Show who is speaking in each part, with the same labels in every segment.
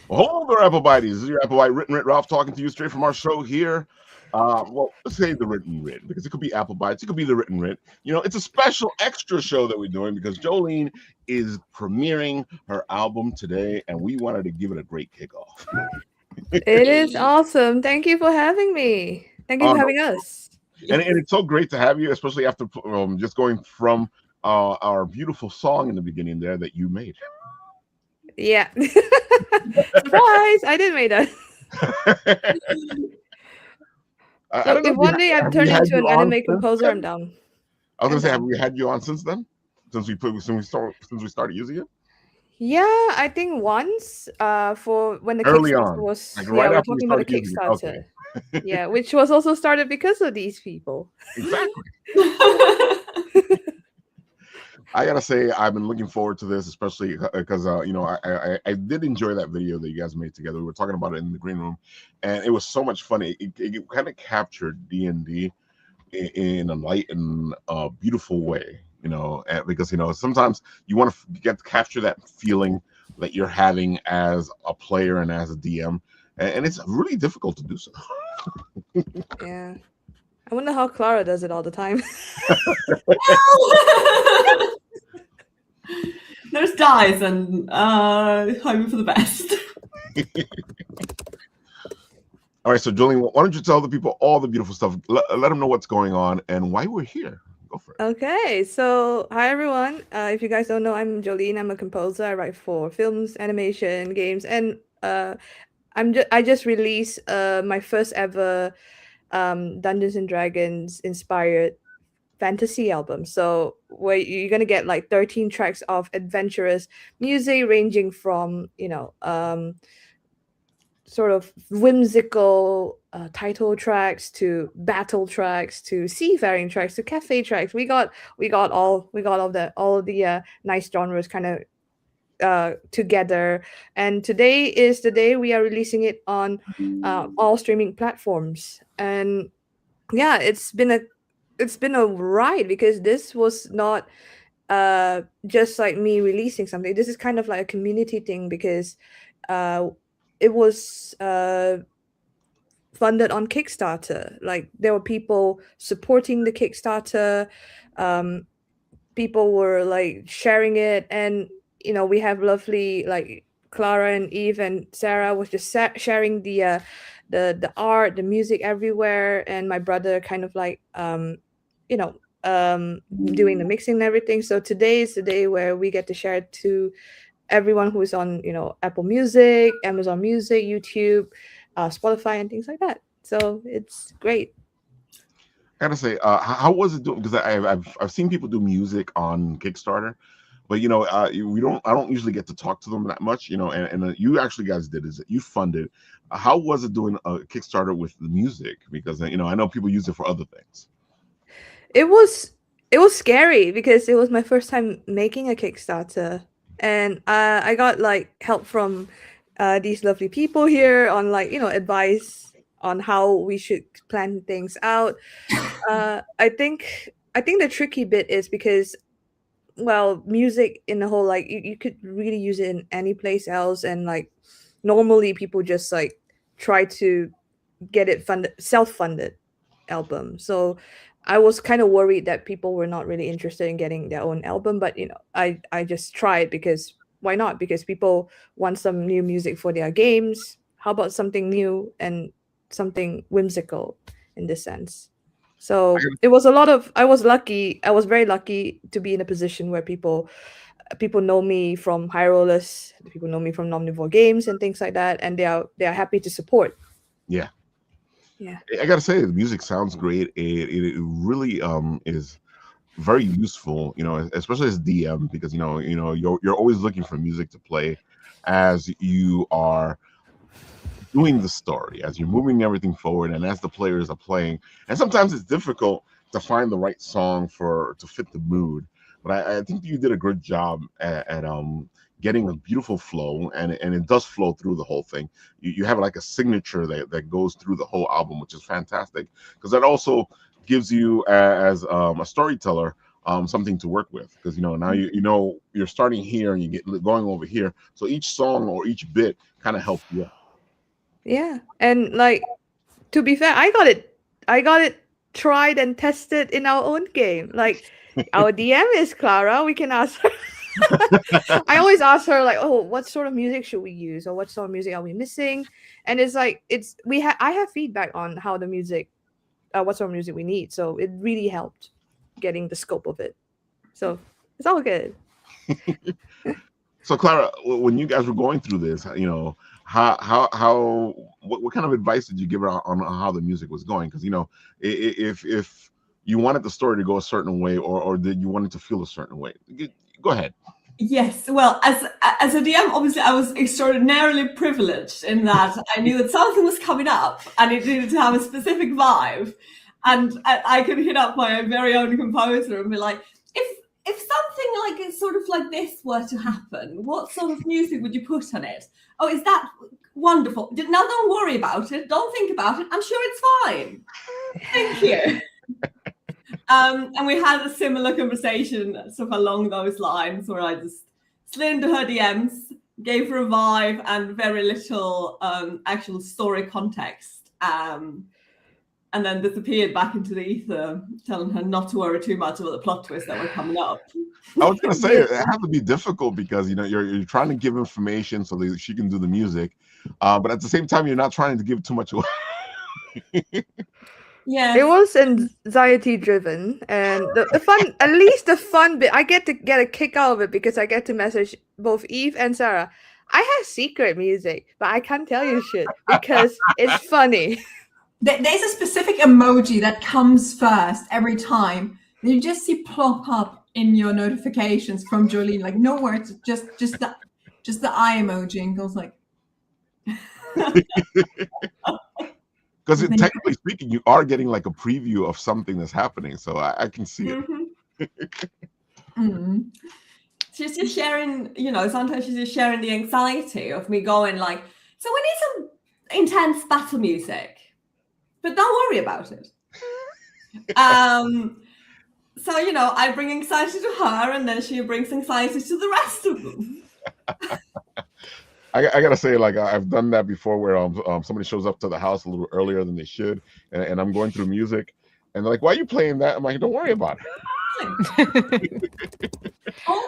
Speaker 1: Hello there, Applebite. This is your Applebite Written Writ Ralph talking to you straight from our show here. Well, let's say the Written Writ because it could be Applebites, it could be the Written Writ. It's a special extra show that we're doing because Jolene is premiering her album today, and we wanted to give it a great kickoff.
Speaker 2: It is awesome. Thank you for having me. Thank you for
Speaker 1: No,
Speaker 2: having us.
Speaker 1: and it's so great to have you, especially after just going from our beautiful song in the beginning there that you made.
Speaker 2: Yeah. Surprise! I did make that.
Speaker 1: I
Speaker 2: Look,
Speaker 1: don't know.
Speaker 2: if one day I
Speaker 1: Have we
Speaker 2: turn
Speaker 1: had
Speaker 2: into
Speaker 1: you
Speaker 2: an
Speaker 1: on
Speaker 2: anime
Speaker 1: since
Speaker 2: composer, I'm
Speaker 1: then?
Speaker 2: down.
Speaker 1: I was
Speaker 2: I'm
Speaker 1: gonna say, have
Speaker 2: down.
Speaker 1: we had you on since then? Since we started using it
Speaker 2: Yeah, I think once for when the
Speaker 1: early
Speaker 2: Kickstarter
Speaker 1: on,
Speaker 2: was,
Speaker 1: like
Speaker 2: yeah,
Speaker 1: right
Speaker 2: we're
Speaker 1: after we
Speaker 2: talking about the
Speaker 1: started using it. Okay,
Speaker 2: Kickstarter. Yeah, which was also started because of these people.
Speaker 1: exactly. I gotta say, I've been looking forward to this, especially because I did enjoy that video that you guys made together. We were talking about it in the green room, and it was so much fun. It kind of captured D&D in a light and beautiful way. Because sometimes you want to get to capture that feeling that you're having as a player and as a DM, and it's really difficult to do so.
Speaker 2: Yeah. I wonder how Clara does it all the time.
Speaker 3: Well, there's dice and hoping for the best.
Speaker 1: All right, so Julian, why don't you tell the people all the beautiful stuff? Let them know what's going on and why we're here. Go for it.
Speaker 2: Okay, so hi everyone. If you guys don't know, I'm Jolene. I'm a composer. I write for films, animation, games, and I just released my first ever Dungeons and Dragons inspired fantasy album. So where you're gonna get like 13 tracks of adventurous music, ranging from sort of whimsical title tracks to battle tracks to seafaring tracks to cafe tracks. We got all of the nice genres kind of together. And today is the day we are releasing it on all streaming platforms. And yeah, it's been a ride because this was not just like me releasing something. This is kind of like a community thing because uh it was funded on Kickstarter. Like there were people supporting the Kickstarter. Um, People were like sharing it, and we have lovely like Clara and Eve and Sarah was just sharing the art, the music everywhere, and my brother kind of like you know doing the mixing and everything. So today is the day where we get to share it to everyone who's on Apple Music, Amazon Music, YouTube, Spotify, and things like that. So it's great.
Speaker 1: I gotta say, how was it doing? Because I've seen people do music on Kickstarter, but we don't. I don't usually get to talk to them that much. And you actually guys did is that you funded. How was it doing a Kickstarter with the music? Because I know people use it for other things.
Speaker 2: It was scary because it was my first time making a Kickstarter, and I got like help from these lovely people here on like advice on how we should plan things out. I think the tricky bit is because, well, music in the whole, like, you could really use it in any place else, and like normally people just like try to get it funded, self-funded album. So I was kind of worried that people were not really interested in getting their own album, but I just tried because why not? Because people want some new music for their games. How about something new and something whimsical in this sense? So it was a lot of. I was lucky. I was very lucky to be in a position where people know me from High Rollers, people know me from Omnivore Games and things like that, and they are happy to support.
Speaker 1: Yeah,
Speaker 2: Yeah.
Speaker 1: I gotta say the music sounds great. It really is very useful. Especially as DM because you're always looking for music to play as you are doing the story, as you're moving everything forward, and as the players are playing. And sometimes it's difficult to find the right song to fit the mood. But I think you did a good job at getting a beautiful flow, and it does flow through the whole thing. You have like a signature that goes through the whole album, which is fantastic because that also gives you as a storyteller something to work with, because now you're starting here and you get going over here, so each song or each bit kind of helps you out.
Speaker 2: Yeah, and like, to be fair, I got it tried and tested in our own game. Like, our DM is Clara. We can ask her. I always ask her like, "Oh, what sort of music should we use, or what sort of music are we missing?" And it's like I have feedback on how the music, what sort of music we need. So it really helped getting the scope of it. So it's all good.
Speaker 1: So Clara, when you guys were going through this, what kind of advice did you give her on how the music was going? Because if you wanted the story to go a certain way, or did you want it to feel a certain way? Go ahead.
Speaker 3: Yes, well, as a DM, obviously, I was extraordinarily privileged in that I knew that something was coming up and it needed to have a specific vibe, and I could hit up my very own composer and be like, if something like sort of like this were to happen, what sort of music would you put on it? Oh, is that wonderful? Now, don't worry about it. Don't think about it. I'm sure it's fine. Thank you. And we had a similar conversation sort of along those lines, where I just slid into her DMs, gave her a vibe and very little actual story context, and then disappeared back into the ether, telling her not to worry too much about the plot twists that were coming up.
Speaker 1: I was gonna say it has to be difficult, because you're trying to give information so that she can do the music, but at the same time you're not trying to give too much away.
Speaker 3: Yeah,
Speaker 2: It was anxiety driven, and the fun, at least the fun bit, I get to get a kick out of it because I get to message both Eve and Sarah. I have secret music, but I can't tell you shit because it's funny.
Speaker 4: There's a specific emoji that comes first every time. You just see plop up in your notifications from Jolene, like no words, just the eye emoji, and goes like.
Speaker 1: Because technically speaking, you are getting like a preview of something that's happening, so I can see it.
Speaker 4: Mm-hmm.
Speaker 3: She's just sharing, sometimes she's just sharing the anxiety of me going like, so we need some intense battle music, but don't worry about it. So, I bring anxiety to her, and then she brings anxiety to the rest of them.
Speaker 1: I gotta say, like, I've done that before, where somebody shows up to the house a little earlier than they should, and I'm going through music, and they're like, "Why are you playing that?" I'm like, "Don't worry about it."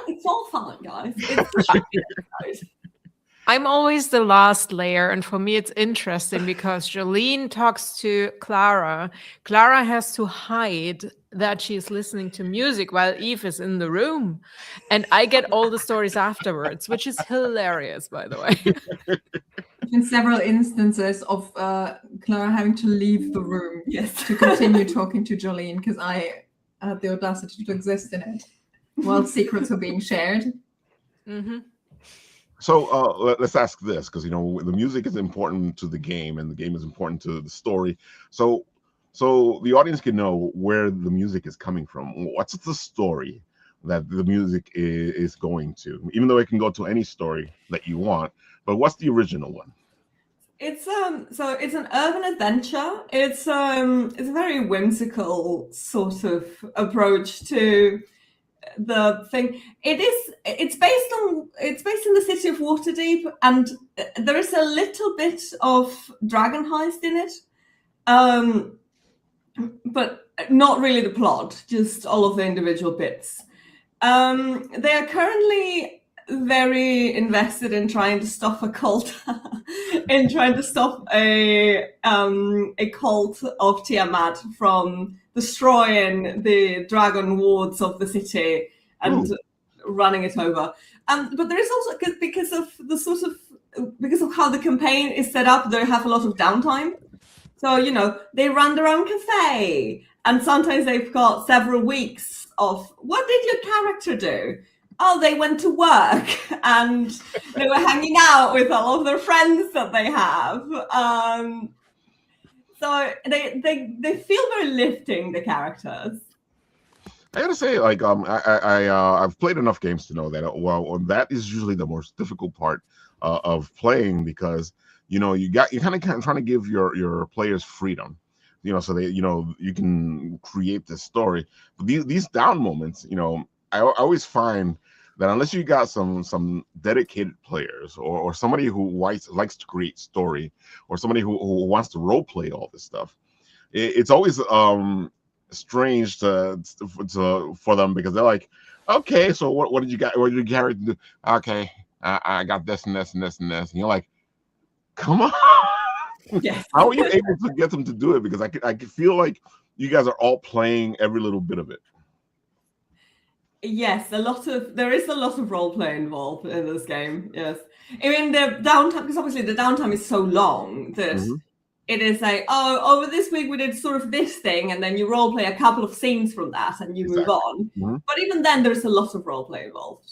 Speaker 3: It's all fine, guys. It's
Speaker 5: I'm always the last layer, and for me it's interesting because Jolene talks to Clara. Clara has to hide that she's listening to music while Eve is in the room, and I get all the stories afterwards, which is hilarious, by the way.
Speaker 4: In several instances of Clara having to leave the room,
Speaker 3: yes,
Speaker 4: to continue talking to Jolene, because I had the audacity to exist in it while secrets are being shared.
Speaker 5: Mm-hmm.
Speaker 1: So let's ask this, because the music is important to the game, and the game is important to the story. So the audience can know where the music is coming from. What's the story that the music is going to? Even though it can go to any story that you want, but what's the original one?
Speaker 3: It's so it's an urban adventure. It's a very whimsical sort of approach to the thing. It's based in the city of Waterdeep, and there is a little bit of dragon heist in it, but not really the plot, just all of the individual bits. They are currently very invested in trying to stop a cult, in trying to stop a cult of Tiamat from destroying the dragon wards of the city and running it over. But there is also, because of how the campaign is set up, they have a lot of downtime. So, they run their own cafe, and sometimes they've got several weeks of, what did your character do? Oh, they went to work, and they were hanging out with all of their friends that they have. So they feel very lifting, the characters.
Speaker 1: I gotta say, like, I've played enough games to know that that is usually the most difficult part of playing, because you're kind of trying to give your players freedom. so they, you can create this story. But these down moments, I always find that unless you got some dedicated players or somebody who likes to create story, or somebody who wants to role play all this stuff, it's always strange for them, because they're like, okay, so what did you got? What did your character do? Okay, I got this and this and this and this, and you're like, come on.
Speaker 3: Yes.
Speaker 1: How are you able to get them to do it? Because I could feel like you guys are all playing every little bit of it.
Speaker 3: Yes, there is a lot of role play involved in this game. Yes, I mean the downtime, because obviously the downtime is so long that it is like, oh, over this week we did sort of this thing, and then you role play a couple of scenes from that, and you move on. But even then, there's a lot of role play involved.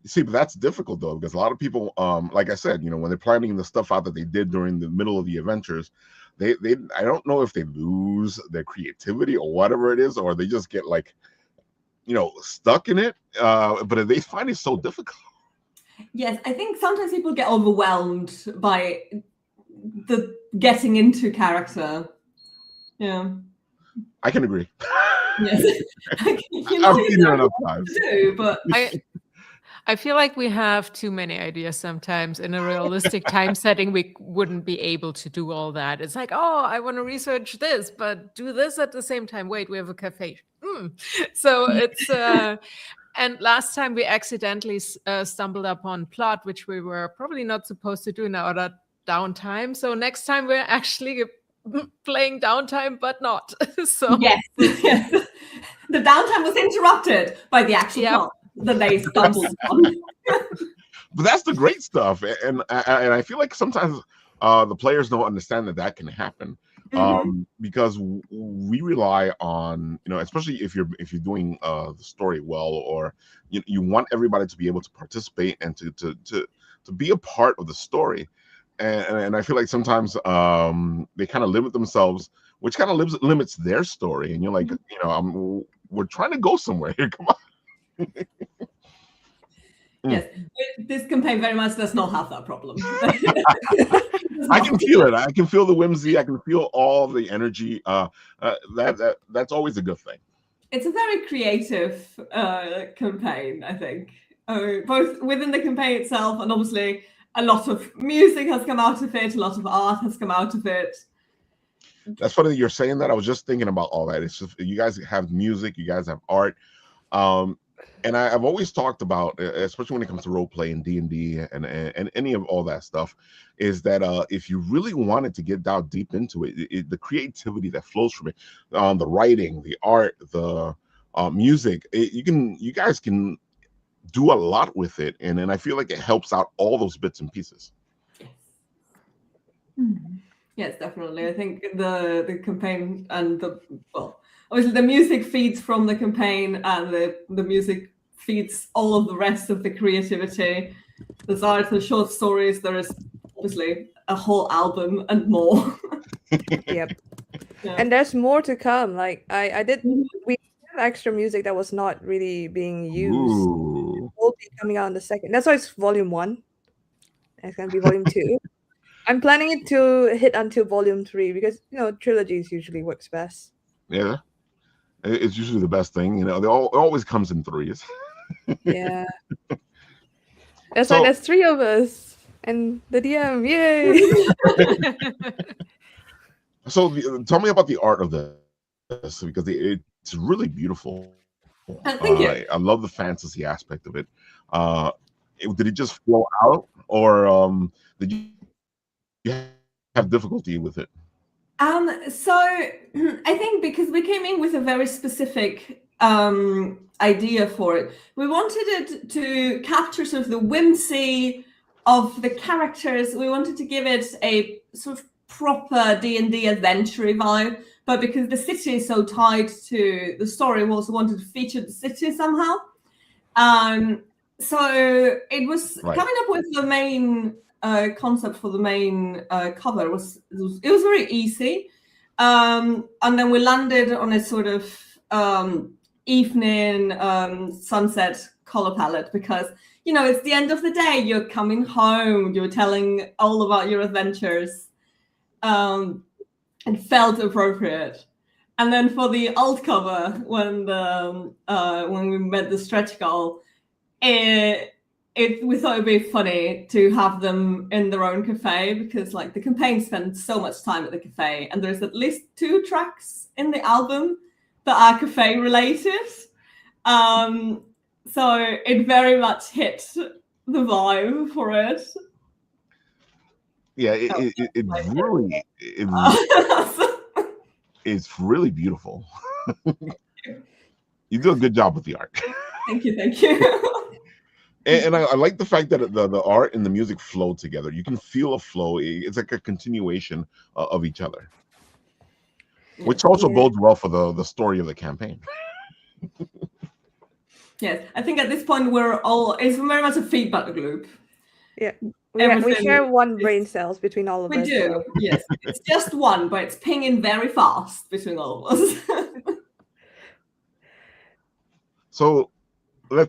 Speaker 1: You see, but that's difficult though, because a lot of people, like I said, when they're planning the stuff out that they did during the middle of the adventures, they I don't know if they lose their creativity or whatever it is, or they just get like, stuck in it. But they find it so difficult.
Speaker 3: Yes, I think sometimes people get overwhelmed by the getting into character. Yeah,
Speaker 1: I can agree.
Speaker 3: Yes,
Speaker 1: I've seen it enough times.
Speaker 3: But
Speaker 5: I feel like we have too many ideas sometimes. In a realistic time setting, we wouldn't be able to do all that. It's like, oh, I want to research this, but do this at the same time. Wait, we have a cafe. So it's and last time we accidentally stumbled upon plot, which we were probably not supposed to do in our downtime. So next time we're actually playing downtime, but not. So
Speaker 3: yes. The downtime was interrupted by the actual plot that they stumbled on.
Speaker 1: But that's the great stuff, and I feel like sometimes the players don't understand that can happen. Because we rely on, especially if you're doing the story well, or you want everybody to be able to participate and to be a part of the story, and I feel like sometimes they kind of limit themselves, which kind of limits their story, and you're like, we're trying to go somewhere here, come on.
Speaker 3: Yes, this campaign very much does not have that problem.
Speaker 1: I can feel it. I can feel the whimsy. I can feel all the energy. That's always a good thing.
Speaker 3: It's a very creative campaign, I think, both within the campaign itself, and obviously a lot of music has come out of it. A lot of art has come out of it.
Speaker 1: That's funny that you're saying that. I was just thinking about all that. It's just, you guys have music, you guys have art. And I've always talked about, especially when it comes to role play and D&D and any of all that stuff, is that if you really wanted to get down deep into it, the creativity that flows from it, the writing, the art, the music, you guys can do a lot with it, and I feel like it helps out all those bits and pieces.
Speaker 3: Yes, definitely. I think the campaign and obviously the music feeds from the campaign, and the music feeds all of the rest of the creativity. There's art, the short stories, there is obviously a whole album and more.
Speaker 2: Yep.
Speaker 3: Yeah.
Speaker 2: And there's more to come. Like we have extra music that was not really being used.
Speaker 1: Ooh.
Speaker 2: It will be coming out in the second. That's why it's volume 1. It's gonna be volume 2. I'm planning it to hit until volume 3 because trilogies usually works best.
Speaker 1: Yeah. It's usually the best thing, it always comes in 3s.
Speaker 2: Yeah. There's 3 of us and the DM, yay!
Speaker 1: So tell me about the art of this, because it's really beautiful.
Speaker 3: Thank you.
Speaker 1: I love the fantasy aspect of it. Did it just flow out, or did you have difficulty with it?
Speaker 3: So I think because we came in with a very specific idea for it, we wanted it to capture sort of the whimsy of the characters. We wanted to give it a sort of proper D&D adventure vibe, but because the city is so tied to the story, we also wanted to feature the city somehow. So it was coming up with the main concept for the main cover it was very easy, and then we landed on a sort of evening sunset color palette, because it's the end of the day, you're coming home, you're telling all about your adventures, and it felt appropriate. And then for the alt cover, when we met the stretch goal, we thought it'd be funny to have them in their own cafe, because like the campaign spends so much time at the cafe, and there's at least 2 tracks in the album that are cafe related. So it very much hit the vibe for it.
Speaker 1: Yeah, it's really beautiful. You do a good job with the art.
Speaker 3: Thank you.
Speaker 1: And I like the fact that the art and the music flow together. You can feel a flow. It's like a continuation of each other, which also bodes well for the story of the campaign.
Speaker 3: Yes, I think at this point it's very much a feedback loop.
Speaker 2: Yeah, we share one brain cells between all of us.
Speaker 3: We do, yes. It's just one, but it's pinging very fast between all of us.
Speaker 1: So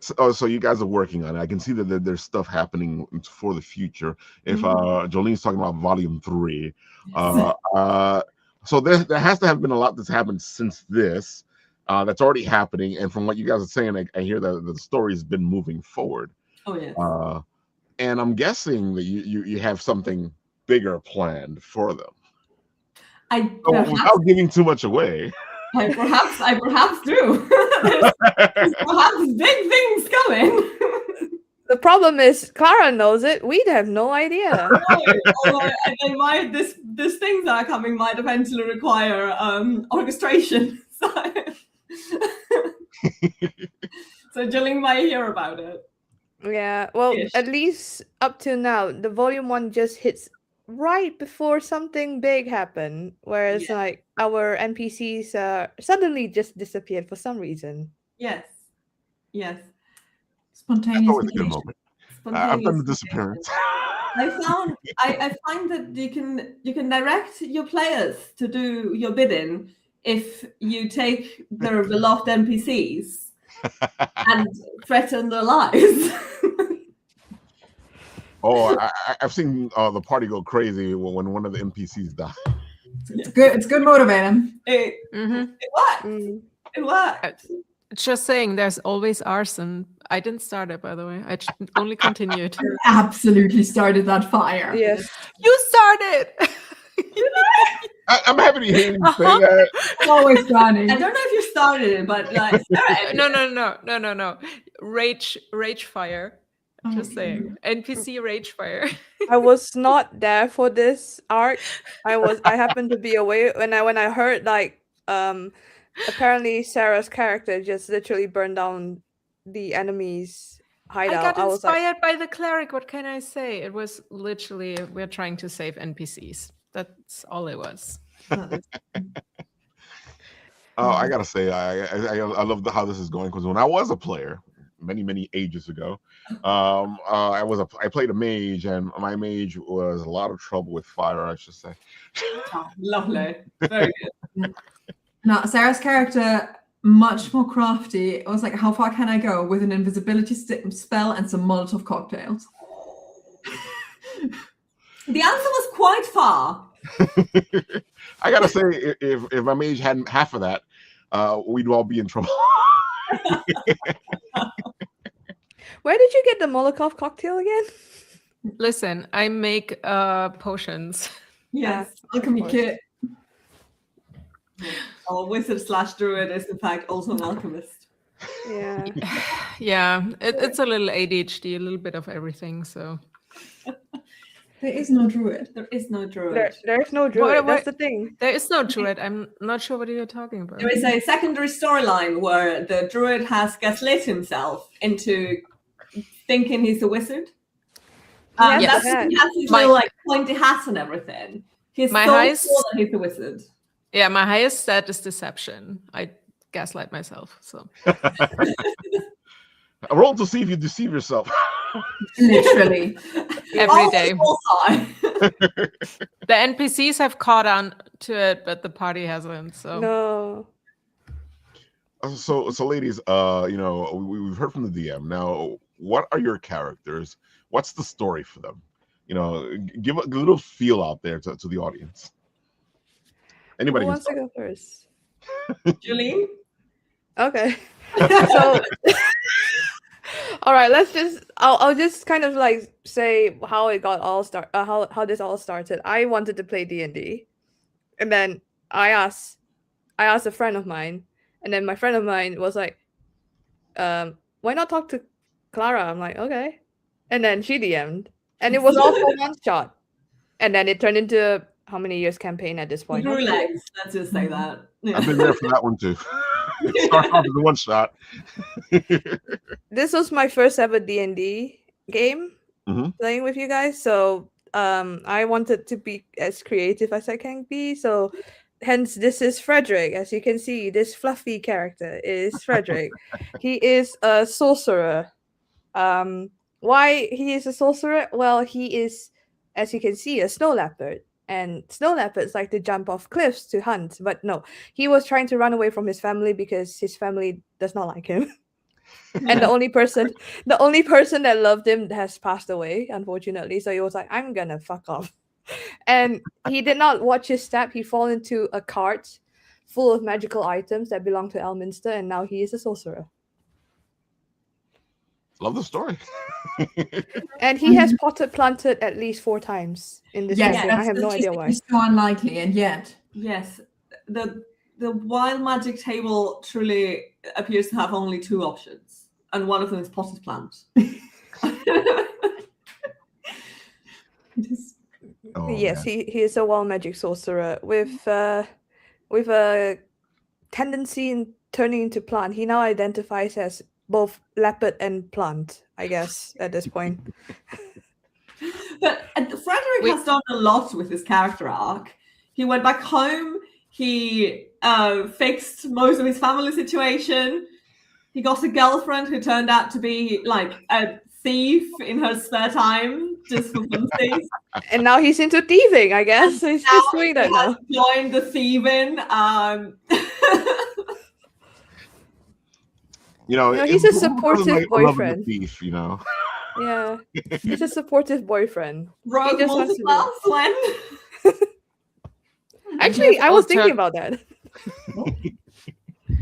Speaker 1: so you guys are working on it. I can see that there's stuff happening for the future. If Jolene's talking about volume 3, so there has to have been a lot that's happened since this. That's already happening, and from what you guys are saying, I hear that the story's been moving forward.
Speaker 3: Oh yes.
Speaker 1: And I'm guessing that you have something bigger planned for them. Without giving too much away.
Speaker 3: I perhaps do. There's perhaps big things coming.
Speaker 2: The problem is Clara knows it. We'd have no idea.
Speaker 3: These things that are coming might eventually require orchestration. So Jolene might hear about it.
Speaker 2: Yeah, well, at least up till now, the volume 1 just hits right before something big happened, whereas like our NPCs suddenly just disappeared for some reason.
Speaker 3: Yes.
Speaker 4: Spontaneous.
Speaker 1: That's always a good moment. I've done the disappearance.
Speaker 3: I find that you can direct your players to do your bidding if you take their beloved NPCs and threaten their lives.
Speaker 1: Oh, I've seen the party go crazy when one of the NPCs dies.
Speaker 4: It's good. It's good motivating.
Speaker 3: It worked. It worked.
Speaker 5: Just saying, there's always arson. I didn't start it, by the way. I only continued.
Speaker 4: You absolutely started that fire.
Speaker 2: Yes.
Speaker 5: You started!
Speaker 1: I'm happy to hear you say that.
Speaker 4: It's always funny.
Speaker 3: I don't know if you started it, but like
Speaker 5: No. Rage fire. Just saying. NPC rage fire.
Speaker 2: I was not there for this arc. I happened to be away when I heard like apparently Sarah's character just literally burned down the enemy's hideout.
Speaker 5: I got inspired by the cleric. What can I say? It was literally we're trying to save NPCs. That's all it was.
Speaker 1: I gotta say, I love how this is going, because when I was a player many ages ago, I played a mage, and my mage was a lot of trouble with fire, I should say.
Speaker 3: Oh, lovely, very good.
Speaker 4: Now Sarah's character, much more crafty. It was like, how far can I go with an invisibility spell and some Molotov cocktails?
Speaker 3: The answer was quite far.
Speaker 1: I gotta say, if my mage hadn't half of that, we'd all be in trouble.
Speaker 2: Where did you get the Molotov cocktail again?
Speaker 5: Listen, I make potions.
Speaker 3: Yes,
Speaker 4: Alchemy kit.
Speaker 3: Our wizard/druid is in fact also an alchemist.
Speaker 2: Yeah.
Speaker 5: Yeah, it's a little ADHD, a little bit of everything. So
Speaker 4: There is no druid.
Speaker 3: There is no druid.
Speaker 2: There's no druid. That's the thing.
Speaker 5: there is no druid. I'm not sure what you're talking about.
Speaker 3: There is a secondary storyline where the druid has gaslit himself into thinking he's a wizard.
Speaker 2: Yes.
Speaker 3: That's he has his little like pointy hat and everything. He's
Speaker 5: My
Speaker 3: so
Speaker 5: highest-
Speaker 3: sure that he's a wizard.
Speaker 5: Yeah, my highest stat is deception. I gaslight myself. So
Speaker 1: Roll to see if you deceive yourself.
Speaker 4: Literally.
Speaker 5: every day.
Speaker 3: Bullseye.
Speaker 5: The NPCs have caught on to it, but the party hasn't. So
Speaker 2: No.
Speaker 1: So ladies, we've heard from the DM. Now, what are your characters? What's the story for them? Give a little feel out there to the audience. Anybody
Speaker 2: Who
Speaker 1: can
Speaker 2: wants to
Speaker 1: start.
Speaker 2: go first?
Speaker 3: Jolene?
Speaker 2: Okay. So, all right, I'll just kind of like say how it got all how this all started. I wanted to play D&D, and then I asked a friend of mine, and then my friend of mine was like, why not talk to Clara? I'm like, okay. And then she DM'd, and it was all for one shot. And then it turned into how many years campaign at this point?
Speaker 3: Grew legs, let's just say that. Yeah.
Speaker 1: I've been there for that one too. Start off with a one shot.
Speaker 2: This was my first ever D&D game
Speaker 1: Mhm.
Speaker 2: playing with you guys, so I wanted to be as creative as I can be. So hence this is Frederick. As you can see, this fluffy character is Frederick. He is a sorcerer. Why he is a sorcerer? Well, he is, as you can see, a snow leopard. And snow leopards like to jump off cliffs to hunt, but no, he was trying to run away from his family because his family does not like him. And the only person that loved him has passed away, unfortunately. So he was like, I'm gonna fuck off. And he did not watch his step. He fall into a cart full of magical items that belong to Elminster, and now he is a sorcerer.
Speaker 1: Love the story.
Speaker 2: And he has potted planted at least 4 times in this
Speaker 4: Yes,
Speaker 2: campaign. I have no idea why.
Speaker 4: It's so unlikely, and yet.
Speaker 3: Yes, the wild magic table truly appears to have only 2 options, and one of them is potted plant.
Speaker 4: It is.
Speaker 1: Oh,
Speaker 2: Yes,
Speaker 1: man.
Speaker 2: he is a wild magic sorcerer with a tendency in turning into plant. He now identifies as both leopard and plant, I guess, at this point.
Speaker 3: But Frederick has done a lot with his character arc. He went back home. He fixed most of his family situation. He got a girlfriend who turned out to be like a thief in her spare time, just for funsies.
Speaker 2: And now he's into thieving, I guess. So he's just doing that now.
Speaker 3: Joined the thieving.
Speaker 1: You know,
Speaker 2: he's a
Speaker 1: who doesn't
Speaker 2: supportive
Speaker 1: like a loving
Speaker 2: boyfriend.
Speaker 1: thief, you know.
Speaker 2: Yeah, he's a supportive boyfriend.
Speaker 3: Rogue
Speaker 2: just wants to
Speaker 3: multiclass when?
Speaker 2: Actually, I was thinking about that.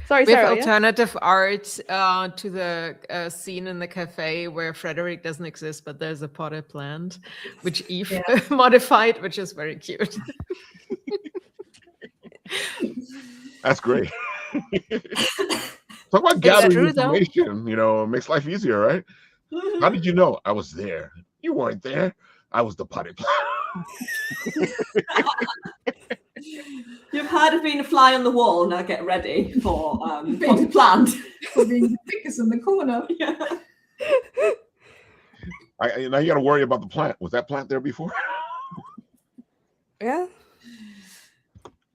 Speaker 2: Sorry,
Speaker 5: We have
Speaker 2: Sarah. Yeah?
Speaker 5: alternative art to the scene in the cafe where Frederick doesn't exist, but there's a potted plant, which Eve modified, which is very cute.
Speaker 1: That's great. Talk about gathering
Speaker 5: true, though.
Speaker 1: information. You know, it makes life easier, right? How did you know I was there? You weren't there. I was the potted plant.
Speaker 3: You've heard of being a fly on the wall. Now get ready for potted plant.
Speaker 4: For being the biggest in the corner.
Speaker 3: Yeah.
Speaker 1: Now you got to worry about the plant. Was that plant there before?
Speaker 2: Yeah.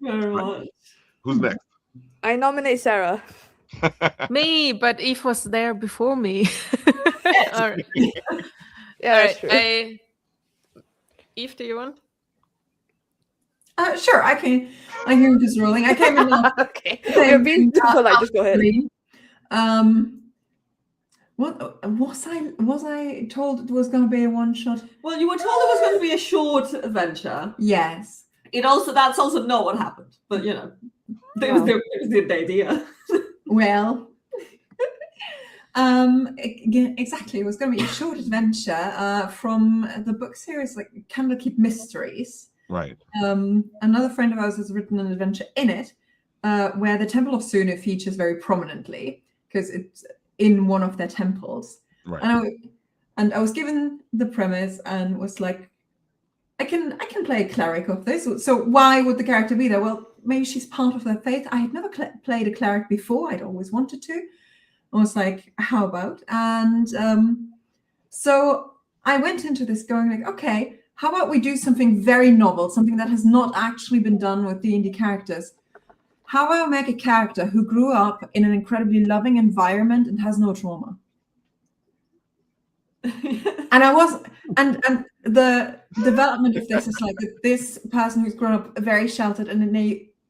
Speaker 3: Very much.
Speaker 1: Who's next?
Speaker 2: I nominate Sarah.
Speaker 5: Me, but Eve was there before me. All right.
Speaker 2: Yeah,
Speaker 5: All
Speaker 2: that's
Speaker 5: right.
Speaker 2: true.
Speaker 5: Eve, do you want?
Speaker 4: Sure, I can just rolling. I came in.
Speaker 2: Okay. You're being too polite. Just go ahead.
Speaker 4: What was I told it was going to be a one shot?
Speaker 3: Well, you were told it was going to be a short adventure.
Speaker 4: Yes.
Speaker 3: That's also not what happened. But you know, it was the idea.
Speaker 4: Well, exactly. It was going to be a short adventure from the book series, like Candlekeep Mysteries.
Speaker 1: Right.
Speaker 4: Another friend of ours has written an adventure in it, where the Temple of Sunu features very prominently because it's in one of their temples.
Speaker 1: Right.
Speaker 4: And I was given the premise and was like, I can play a cleric of this. So why would the character be there? Well, maybe she's part of their faith. I had never played a cleric before. I'd always wanted to. I was like, how about? And so I went into this going like, okay, how about we do something very novel, something that has not actually been done with D&D characters? How about I make a character who grew up in an incredibly loving environment and has no trauma? And the development of this is like this person who's grown up very sheltered and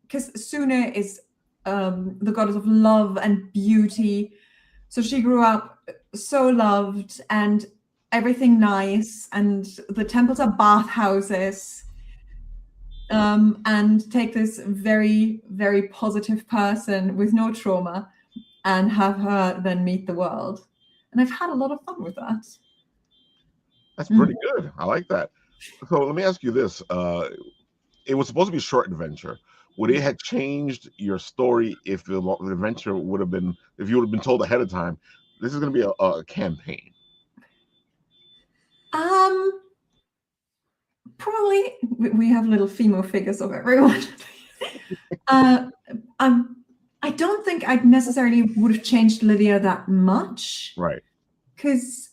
Speaker 4: because Sune is the goddess of love and beauty. So she grew up so loved and everything nice, and the temples are bathhouses. and take this very, very positive person with no trauma and have her then meet the world. And I've had a lot of fun with that.
Speaker 1: That's pretty good. I like that. So let me ask you this. It was supposed to be a short adventure. Would it have changed your story if the adventure would have been, if you would have been told ahead of time, this is going to be a campaign?
Speaker 4: Probably we have little female figures of everyone. I don't think I necessarily would have changed Lydia that much.
Speaker 1: Right.
Speaker 4: Because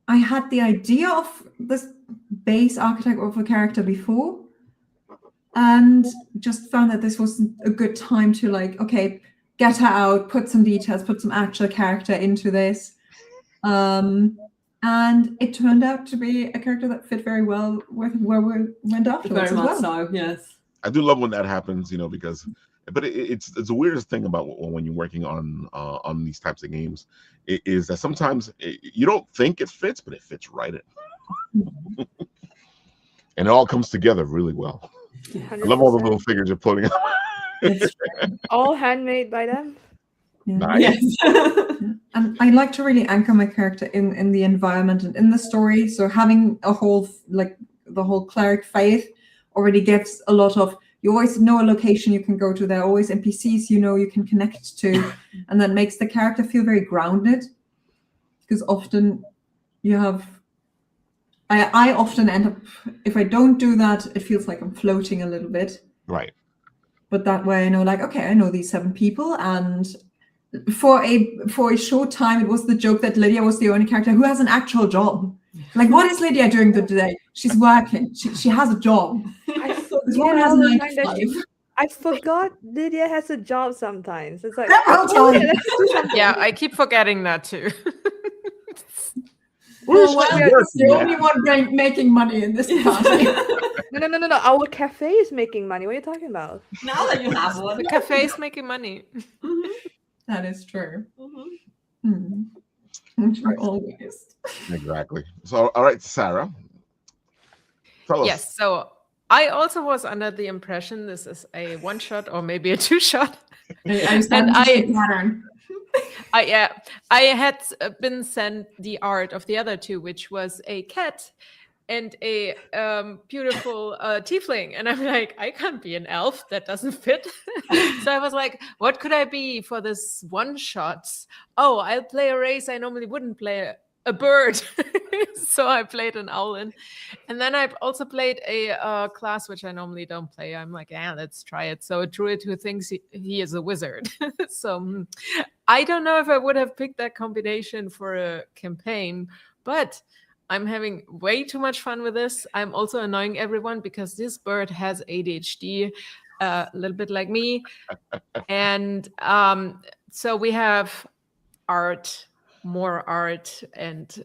Speaker 4: I had the idea of this base archetype of a character before, and just found that this was a good time to like, okay, get her out, put some details, put some actual character into this. And it turned out to be a character that fit very well with where we went afterwards.
Speaker 3: Very much so, yes.
Speaker 1: I do love when that happens, you know, because, but it's the weirdest thing about when you're working on these types of games is that sometimes you don't think it fits, but it fits right in, and it all comes together really well.
Speaker 2: 100%.
Speaker 1: I love all the little figures you're putting.
Speaker 2: All handmade by them.
Speaker 4: Yeah.
Speaker 1: Nice.
Speaker 3: Yes.
Speaker 4: And I like to really anchor my character in the environment and in the story. So having a whole, like the whole cleric faith already gives a lot of, you always know a location you can go to. There are always NPCs you can connect to, and that makes the character feel very grounded. Because often you have, I often end up, if I don't do that, it feels like I'm floating a little bit.
Speaker 1: Right.
Speaker 4: But that way I know, like, okay, I know these 7 people, and for a short time it was the joke that Lydia was the only character who has an actual job. Like, what is Lydia doing the day? She's working. She has a job. This woman has a 9 to 5.
Speaker 2: I forgot Lydia has a job sometimes. It's like,
Speaker 4: Several
Speaker 2: oh, yeah,
Speaker 4: times.
Speaker 2: let's do something.
Speaker 5: Yeah, I keep forgetting that too.
Speaker 4: Well,
Speaker 1: Where's she
Speaker 4: I'm
Speaker 1: working
Speaker 4: the
Speaker 1: at?
Speaker 4: only one making money in this party.
Speaker 2: No. Our cafe is making money. What are you talking about?
Speaker 3: Now that you have one.
Speaker 5: The cafe is making money.
Speaker 4: That is true.
Speaker 3: Mhm.
Speaker 4: True always.
Speaker 1: Exactly. So, all right, Sarah. Tell us.
Speaker 5: Yes, so I also was under the impression this is a 1-shot or maybe a 2-shot.
Speaker 4: I started to see a pattern.
Speaker 5: I had been sent the art of the other 2, which was a cat and a beautiful tiefling, and I'm like, I can't be an elf, that doesn't fit. So I was like, what could I be for this 1-shot? Oh, I'll play a race I normally wouldn't play, a bird. So I played an owlin, and then I've also played a class which I normally don't play. I'm like, yeah, let's try it. So a druid who thinks he is a wizard. So I don't know if I would have picked that combination for a campaign, but I'm having way too much fun with this. I'm also annoying everyone because this bird has ADHD, a little bit like me. And so we have art, more art, and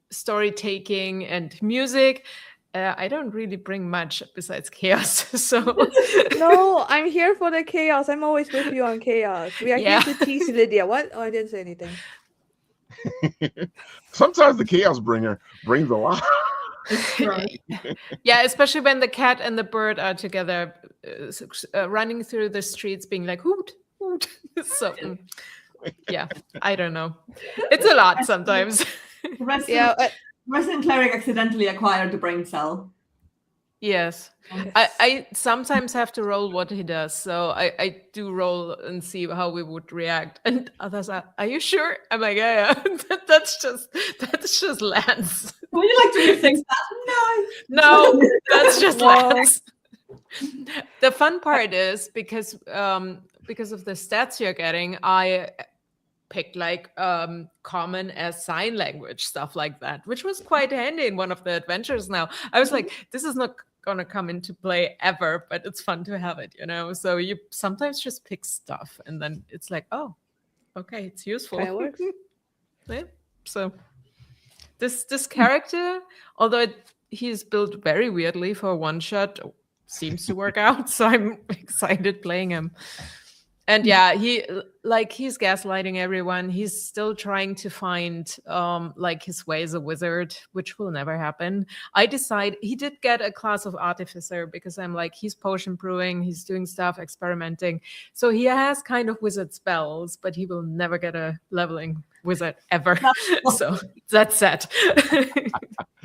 Speaker 5: story taking and music. I don't really bring much besides chaos. So
Speaker 2: No, I'm here for the chaos. I'm always with you on chaos. We are
Speaker 5: Yeah.
Speaker 2: here to tease Lydia. What? Oh, I didn't say anything.
Speaker 1: Sometimes the chaos bringer brings a lot.
Speaker 5: yeah, especially when the cat and the bird are together, running through the streets, being like hoot, hoot. So yeah, I don't know. It's a lot sometimes.
Speaker 3: Resident Cleric accidentally acquired the brain cell.
Speaker 5: Yes. I sometimes have to roll what he does. So I do roll and see how we would react. And others are you sure? I'm like, yeah. That's just Lance.
Speaker 3: Would you like to do things that?
Speaker 5: No, that's just
Speaker 2: No.
Speaker 5: Lance. The fun part is because of the stats you're getting, I picked like common as sign language, stuff like that, which was quite handy in one of the adventures. Now I was like, this is not gonna come into play ever, but it's fun to have it, so you sometimes just pick stuff and then it's like, oh, okay, it's useful.
Speaker 2: Kinda works.
Speaker 5: Yeah. So this character, although he's built very weirdly for 1-shot, seems to work out, so I'm excited playing him. And yeah, he's gaslighting everyone. He's still trying to find like his way as a wizard, which will never happen. I decide he did get a class of artificer because I'm like, he's potion brewing, he's doing stuff, experimenting. So he has kind of wizard spells, but he will never get a leveling wizard ever. So that's set.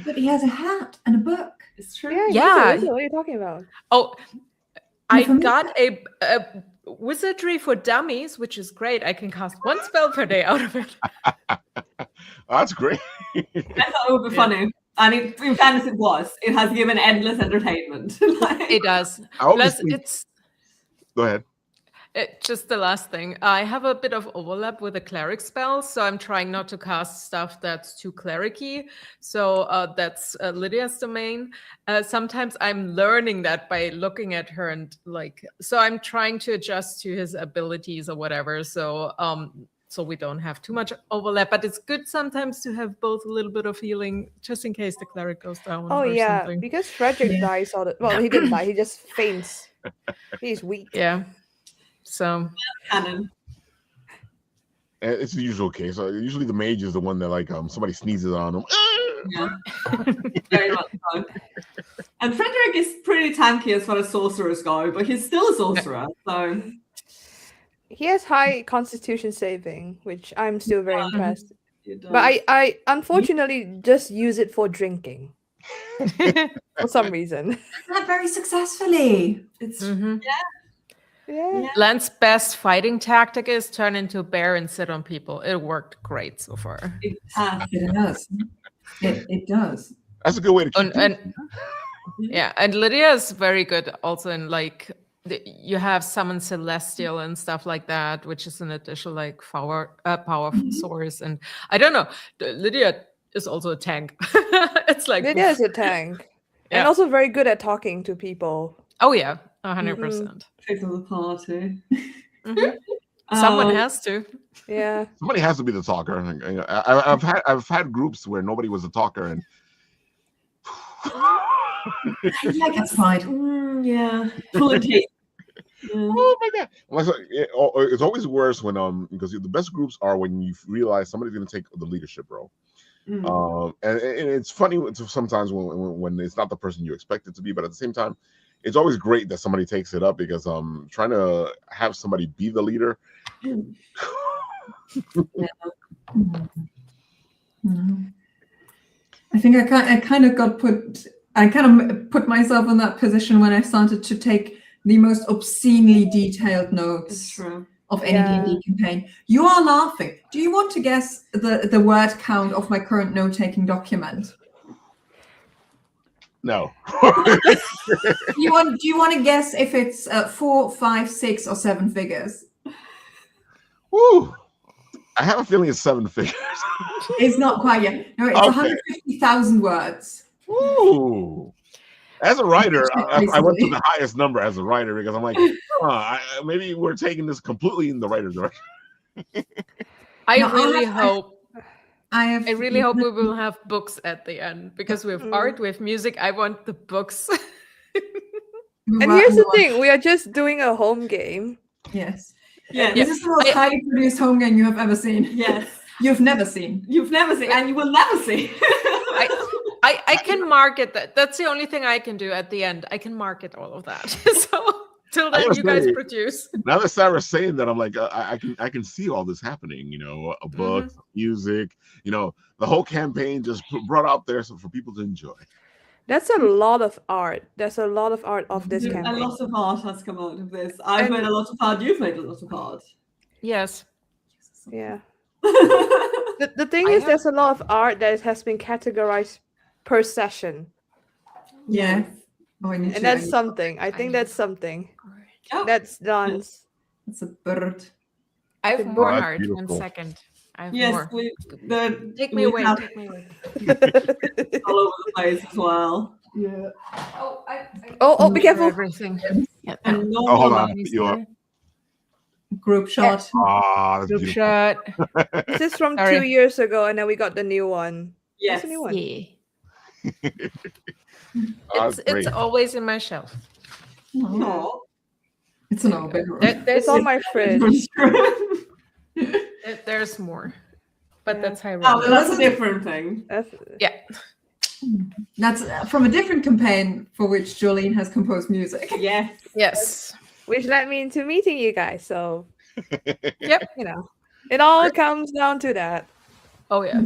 Speaker 4: But he has a hat and a book.
Speaker 3: It's true.
Speaker 2: Yeah. What are you talking about?
Speaker 5: Oh, I got a wizardry for dummies, which is great. I can cast one spell per day out of it.
Speaker 1: That's great.
Speaker 3: I thought it would be funny. And in fairness, it was. It has given endless entertainment.
Speaker 5: It does. Plus,
Speaker 1: Go ahead.
Speaker 5: Just the last thing. I have a bit of overlap with the cleric spells, so I'm trying not to cast stuff that's too cleric-y. So that's Lydia's domain. Sometimes I'm learning that by looking at her and so I'm trying to adjust to his abilities or whatever. So so we don't have too much overlap, but it's good sometimes to have both a little bit of healing just in case the cleric goes down.
Speaker 2: Oh yeah,
Speaker 5: something.
Speaker 2: because Frederick dies all the he didn't die, he just faints. He's weak.
Speaker 5: Yeah. So
Speaker 3: canon.
Speaker 1: It's the usual case. Usually the mage is the one that somebody sneezes on them.
Speaker 3: Yeah. Very much so. And Frederick is pretty tanky as far as sorcerers go, but he's still a sorcerer. So
Speaker 2: he has high constitution saving, which I'm still very impressed. But I unfortunately just use it for drinking. For some reason.
Speaker 4: Not very successfully.
Speaker 3: It's
Speaker 2: Yeah.
Speaker 5: Lance's best fighting tactic is turn into a bear and sit on people. It worked great so far.
Speaker 4: It does. It does.
Speaker 1: That's a good way to keep
Speaker 5: yeah, and Lydia is very good also in you have summon celestial and stuff like that, which is an additional power source. And I don't know, Lydia is also a tank. It's like
Speaker 2: Lydia is a tank.
Speaker 5: Yeah.
Speaker 2: And also very good at talking to people.
Speaker 5: Oh yeah, 100%.
Speaker 3: Face of the party.
Speaker 5: Someone has to.
Speaker 2: Yeah.
Speaker 1: Somebody has to be the talker. I've had groups where nobody was a talker, and
Speaker 4: Yeah, that's fine.
Speaker 3: Yeah. Pulling teeth. Yeah.
Speaker 1: oh my god! It's always worse when because the best groups are when you realize somebody's going to take the leadership role. And it's funny sometimes when it's not the person you expect it to be, but at the same time, it's always great that somebody takes it up because trying to have somebody be the leader.
Speaker 4: I think I kind of put myself in that position when I started to take the most obscenely detailed notes of any D&D campaign. You are laughing. Do you want to guess the word count of my current note-taking document?
Speaker 1: No.
Speaker 4: Do you want to guess if it's 4, 5, 6, or 7 figures?
Speaker 1: Woo! I have a feeling it's 7 figures.
Speaker 4: It's not quite yet. No, it's 150,000 words.
Speaker 1: Ooh. As a writer, I went to the highest number as a writer because I'm like, maybe we're taking this completely in the writer's direction.
Speaker 5: I really hope we will have books at the end because we have art, we have music. I want the books.
Speaker 2: And here's the thing: we are just doing a home game.
Speaker 4: Yes.
Speaker 3: Yeah.
Speaker 4: This is the most highly produced home game you have ever seen.
Speaker 3: Yes.
Speaker 4: You've never seen.
Speaker 3: You've never seen, and you will never see.
Speaker 5: I can market that. That's the only thing I can do at the end. I can market all of that. So till then, you guys produce.
Speaker 1: Now that Sarah's saying that, I'm like, I can see all this happening. A book, music. The whole campaign just brought out there for people to enjoy.
Speaker 2: That's a lot of art. There's a lot of art of this campaign.
Speaker 3: A lot of art has come out of this. I've made a lot of art. You've made a lot of art.
Speaker 5: Yes.
Speaker 2: Yeah. The thing is, there's a lot of art that has been categorized per session.
Speaker 4: Yeah.
Speaker 2: And that's something. I think that's something.
Speaker 3: Oh.
Speaker 2: That's dance.
Speaker 4: It's a bird.
Speaker 5: I have more art. 1 second. I have more. Take me away. Take me away.
Speaker 3: All over the place as well.
Speaker 4: Yeah.
Speaker 2: Oh, be careful.
Speaker 5: Everything. Yeah,
Speaker 1: hold on.
Speaker 4: Group shot.
Speaker 1: That's
Speaker 5: Group
Speaker 1: beautiful.
Speaker 5: shot.
Speaker 2: This is from 2 years ago, and then we got the new one.
Speaker 3: Yes.
Speaker 2: The new one.
Speaker 5: Yeah. It's always in my shelf.
Speaker 3: Oh.
Speaker 4: It's an old bedroom.
Speaker 2: It's on my fridge.
Speaker 5: There's more, but
Speaker 2: Yeah.
Speaker 5: that's how.
Speaker 3: Oh, that's a different thing.
Speaker 5: Yeah.
Speaker 4: That's from a different campaign for which Jolene has composed music.
Speaker 3: Yes.
Speaker 5: Yes.
Speaker 2: Which led me into meeting you guys. So,
Speaker 5: Yep.
Speaker 2: it all comes down to that.
Speaker 5: Oh yeah.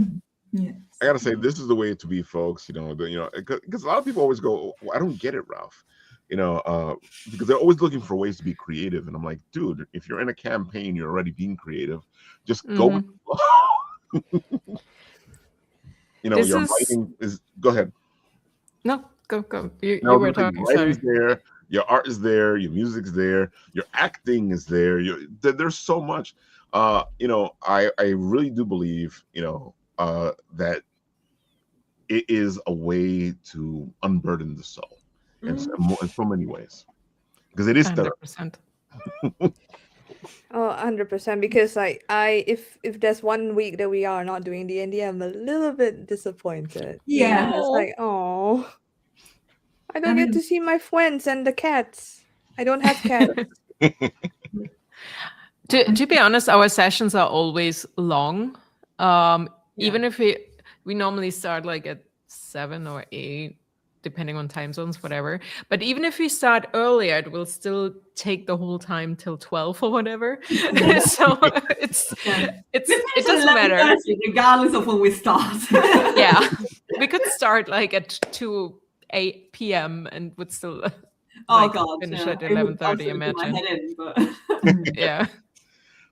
Speaker 4: Yes.
Speaker 1: I gotta say, this is the way to be, folks. Because a lot of people always go, well, "I don't get it, Ralph." Because they're always looking for ways to be creative, and I'm like, dude, if you're in a campaign, you're already being creative. Just go with the flow.
Speaker 5: This
Speaker 1: your
Speaker 5: is-
Speaker 1: writing is. Go ahead.
Speaker 5: No, go. You
Speaker 1: No,
Speaker 5: were
Speaker 1: the
Speaker 5: talking. Sorry.
Speaker 1: writing's there, your art is there, your music's there, your acting is there. There's so much. I really do believe, that it is a way to unburden the soul in so many ways, because it is therapy.
Speaker 5: 100%.
Speaker 2: Oh, 100%. Because if there's one week that we are not doing D&D, I'm a little bit disappointed.
Speaker 4: Yeah.
Speaker 2: It's like, oh, I don't get to see my friends and the cats. I don't have cats.
Speaker 5: To be honest, our sessions are always long. Even if we normally start like at 7 or 8, depending on time zones, whatever. But even if we start earlier, it will still take the whole time till 12 or whatever. So it doesn't matter.
Speaker 3: Regardless of when we start.
Speaker 5: Yeah, we could start like at 8 p.m. and would still finish at 11:30. Imagine. Yeah.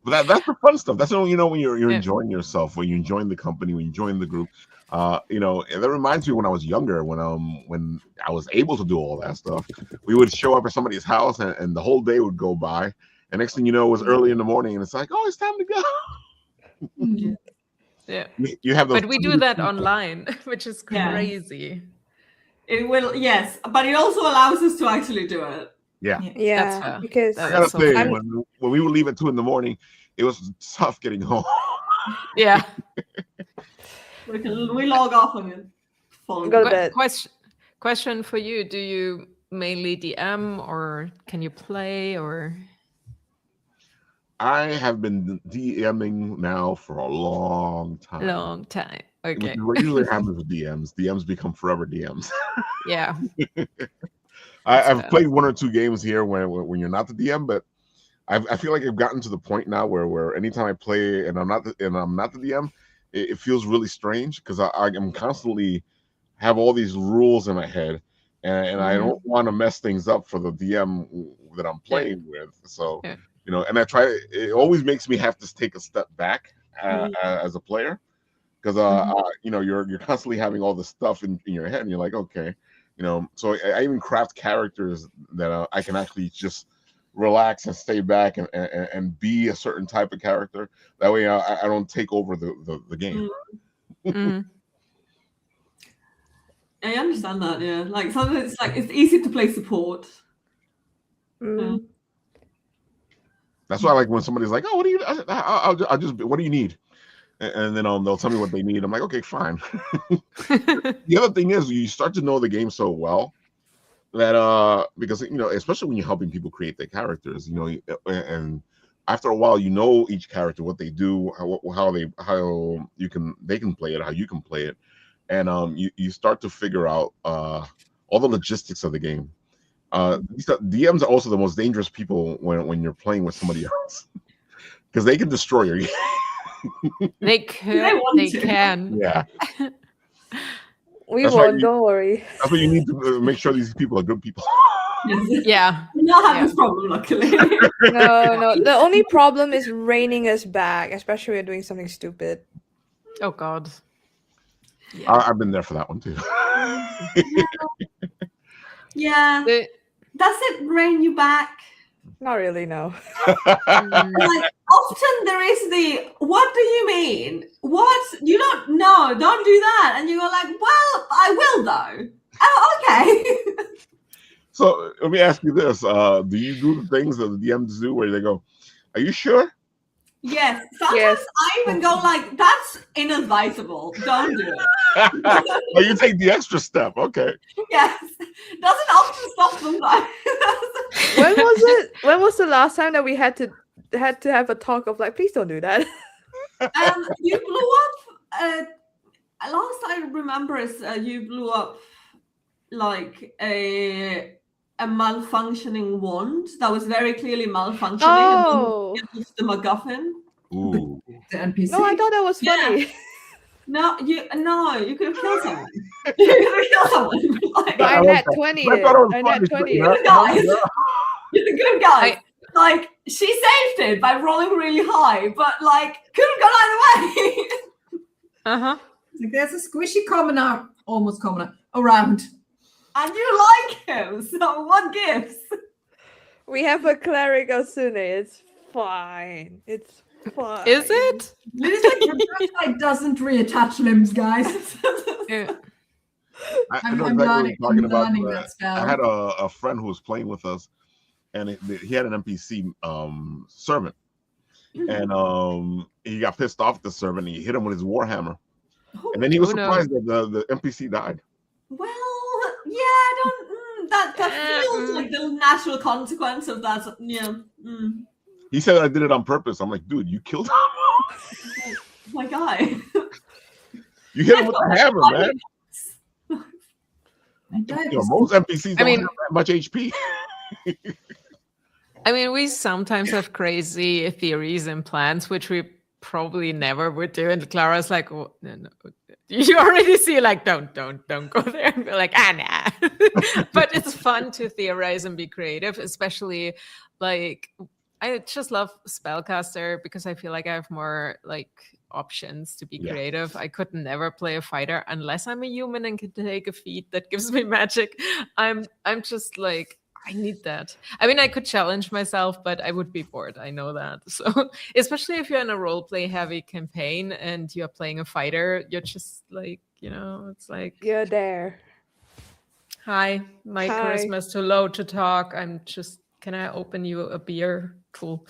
Speaker 1: But that's the fun stuff. That's when you're enjoying yourself, when you're enjoying the company, when you're enjoying the group. And that reminds me when I was younger, when I was able to do all that stuff. We would show up at somebody's house, and the whole day would go by. And next thing you know, it was early in the morning, and it's like, oh, it's time to go.
Speaker 5: Yeah.
Speaker 1: You have those.
Speaker 5: But we do that online, which is crazy.
Speaker 3: It will, yes, but it also allows us to actually do it.
Speaker 2: Yeah, because
Speaker 1: I gotta say, when we would leave at 2 a.m, it was tough getting home.
Speaker 5: Yeah.
Speaker 3: We log off and then fall.
Speaker 2: Go to bed.
Speaker 5: Question for you: do you mainly DM, or can you play, or?
Speaker 1: I have been DMing now for a long time.
Speaker 5: Long time. Okay.
Speaker 1: Which is what usually happens with DMs. DMs become forever DMs.
Speaker 5: Yeah.
Speaker 1: I've played 1 or 2 games here when you're not the DM, but I feel like I've gotten to the point now where anytime I play and I'm not the DM, it feels really strange because I'm constantly have all these rules in my head, and I don't want to mess things up for the DM that I'm playing with. So and I try. It always makes me have to take a step back as a player because you're constantly having all this stuff in your head, and you're like, okay. So I even craft characters that I can actually just relax and stay back and be a certain type of character. That way I don't take over the game.
Speaker 3: I understand that, yeah. Like sometimes it's easy to play support.
Speaker 1: That's why I like when somebody's like, oh, what do you, I'll just, what do you need? And then they'll tell me what they need. I'm like, okay, fine. The other thing is you start to know the game so well that because especially when you're helping people create their characters, and after a while each character, what they do, how they can play it, how you can play it, and you start to figure out all the logistics of the game. DMs are also the most dangerous people when you're playing with somebody else because they can destroy your game.
Speaker 5: They can.
Speaker 1: Yeah.
Speaker 2: We won't. Don't worry.
Speaker 1: That's why you need to make sure these people are good people.
Speaker 5: Yeah.
Speaker 3: We not have this problem, luckily.
Speaker 2: No. The only problem is reining us back, especially when we're doing something stupid.
Speaker 5: Oh God.
Speaker 1: Yeah. I've been there for that one too.
Speaker 3: Yeah. Does it rein you back?
Speaker 2: Not really, no.
Speaker 3: Like often there is the, what do you mean? What? You don't know, don't do that. And you go like, well, I will though. Oh, okay.
Speaker 1: So let me ask you this. Do you do the things that the DMs do where they go, are you sure?
Speaker 3: Yes. Sometimes
Speaker 2: Yes.
Speaker 3: I even go like, that's inadvisable. Don't do it.
Speaker 1: Oh, you take the extra step. Okay.
Speaker 3: Yes. Doesn't often stop sometimes.
Speaker 2: When was it? When was the last time that we had to have a talk of like, please don't do that?
Speaker 3: You blew up. Last I remember is you blew up like a malfunctioning wand that was very clearly malfunctioning.
Speaker 2: Oh.
Speaker 3: And then it was the MacGuffin.
Speaker 1: Ooh.
Speaker 4: The NPC.
Speaker 2: No, I thought that was
Speaker 3: Yeah.
Speaker 2: funny.
Speaker 3: No, you could have killed someone. You could have killed someone. Like,
Speaker 2: But I
Speaker 1: I
Speaker 2: net
Speaker 1: like
Speaker 2: 20
Speaker 1: I thought it was
Speaker 2: I net
Speaker 1: funny,
Speaker 2: 20
Speaker 1: you know?
Speaker 3: guys. You're the good guys.
Speaker 5: I-
Speaker 3: Like, she saved it by rolling really high, but like could have gone either way.
Speaker 5: Uh-huh.
Speaker 4: Like, there's a squishy commoner, almost commoner, around.
Speaker 3: And you like him, so what gives?
Speaker 2: We have a cleric Osune. It's fine. It's fine.
Speaker 5: Is it?
Speaker 4: It's like Rebecca doesn't reattach limbs, guys.
Speaker 5: Yeah.
Speaker 1: I
Speaker 4: I'm
Speaker 1: know exactly what
Speaker 4: learning,
Speaker 1: you're talking about.
Speaker 4: learning that spell.
Speaker 1: I had a friend who was playing with us, and he had an NPC servant, and he got pissed off at the servant. And he hit him with his warhammer, and then he was
Speaker 5: Oh, no.
Speaker 1: surprised that the NPC died.
Speaker 3: Well, yeah, I don't. That feels like the natural consequence of that. Yeah.
Speaker 1: He said I did it on purpose. I'm like, dude, you killed him.
Speaker 3: My guy.
Speaker 1: You hit him with a hammer, man.
Speaker 4: I don't.
Speaker 1: You know, most NPCs don't
Speaker 5: mean-
Speaker 1: have that much HP.
Speaker 5: I mean, we sometimes have crazy theories and plans, which we probably never would do. And Clara's like, oh, no. You already see, like, don't go there. And we're like, nah. But it's fun to theorize and be creative, especially like I just love spellcaster because I feel like I have more like options to be
Speaker 1: Yeah.
Speaker 5: creative. I could never play a fighter unless I'm a human and can take a feat that gives me magic. I'm just like, I need that. I mean, I could challenge myself, but I would be bored. I know that. So, especially if you're in a role play heavy campaign and you're playing a fighter, you're just like, it's like,
Speaker 2: You're there.
Speaker 5: hi, my
Speaker 2: Hi.
Speaker 5: charisma is too low to talk. Can I open you a beer? Cool.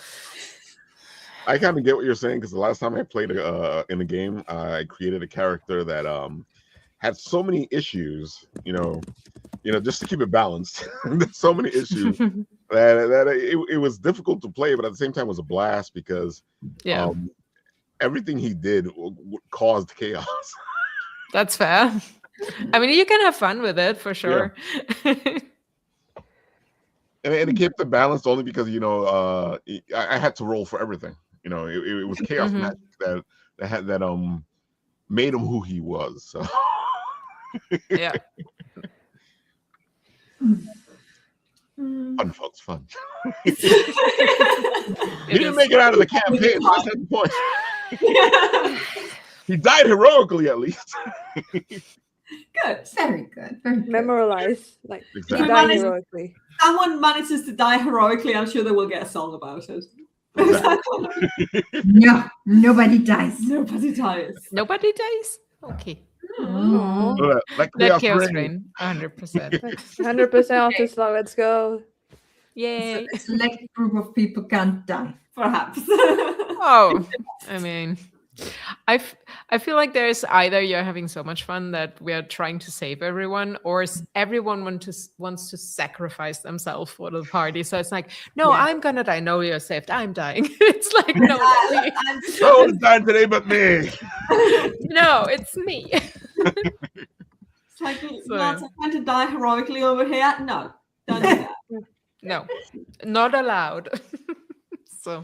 Speaker 1: I kind of get what you're saying because the last time I played in a game, I created a character that had so many issues, just to keep it balanced. There's so many issues that it was difficult to play, but at the same time it was a blast because
Speaker 5: Yeah,
Speaker 1: everything he did caused chaos.
Speaker 5: that's fair. I mean, you can have fun with it for sure.
Speaker 1: And it kept it balanced only because I had to roll for everything. It was chaos
Speaker 5: Mhm.
Speaker 1: magic that made him who he was. So.
Speaker 5: Yeah.
Speaker 1: Fun, folks, fun.
Speaker 5: It
Speaker 1: He didn't
Speaker 5: is.
Speaker 1: make it out of the campaign. So that's the point. He died heroically, at least.
Speaker 3: Good.
Speaker 4: Very good. Very good.
Speaker 2: Memorialize. Like
Speaker 1: Exactly.
Speaker 2: die heroically.
Speaker 3: Someone manages to die heroically, I'm sure they will get a song about it.
Speaker 4: No, nobody dies.
Speaker 3: Nobody dies.
Speaker 5: Nobody dies? Okay.
Speaker 4: Oh.
Speaker 1: Like
Speaker 5: That
Speaker 1: Chaos
Speaker 5: chaos
Speaker 1: Rain.
Speaker 5: rain, 100%.
Speaker 2: 100% off this slot. Let's go.
Speaker 5: Yay.
Speaker 4: A select group of people can't die.
Speaker 3: Perhaps.
Speaker 5: Oh, I mean, I feel like there's either you're having so much fun that we're trying to save everyone, or everyone wants to sacrifice themselves for the party. So it's like, no,
Speaker 4: Yeah.
Speaker 5: I'm gonna die. No, you're saved. I'm dying. It's like, no, not me.
Speaker 1: No one's died today but me.
Speaker 5: No, it's me.
Speaker 3: It's like, lads, I'm trying to die heroically over here. No, don't do that.
Speaker 5: No, not allowed. So,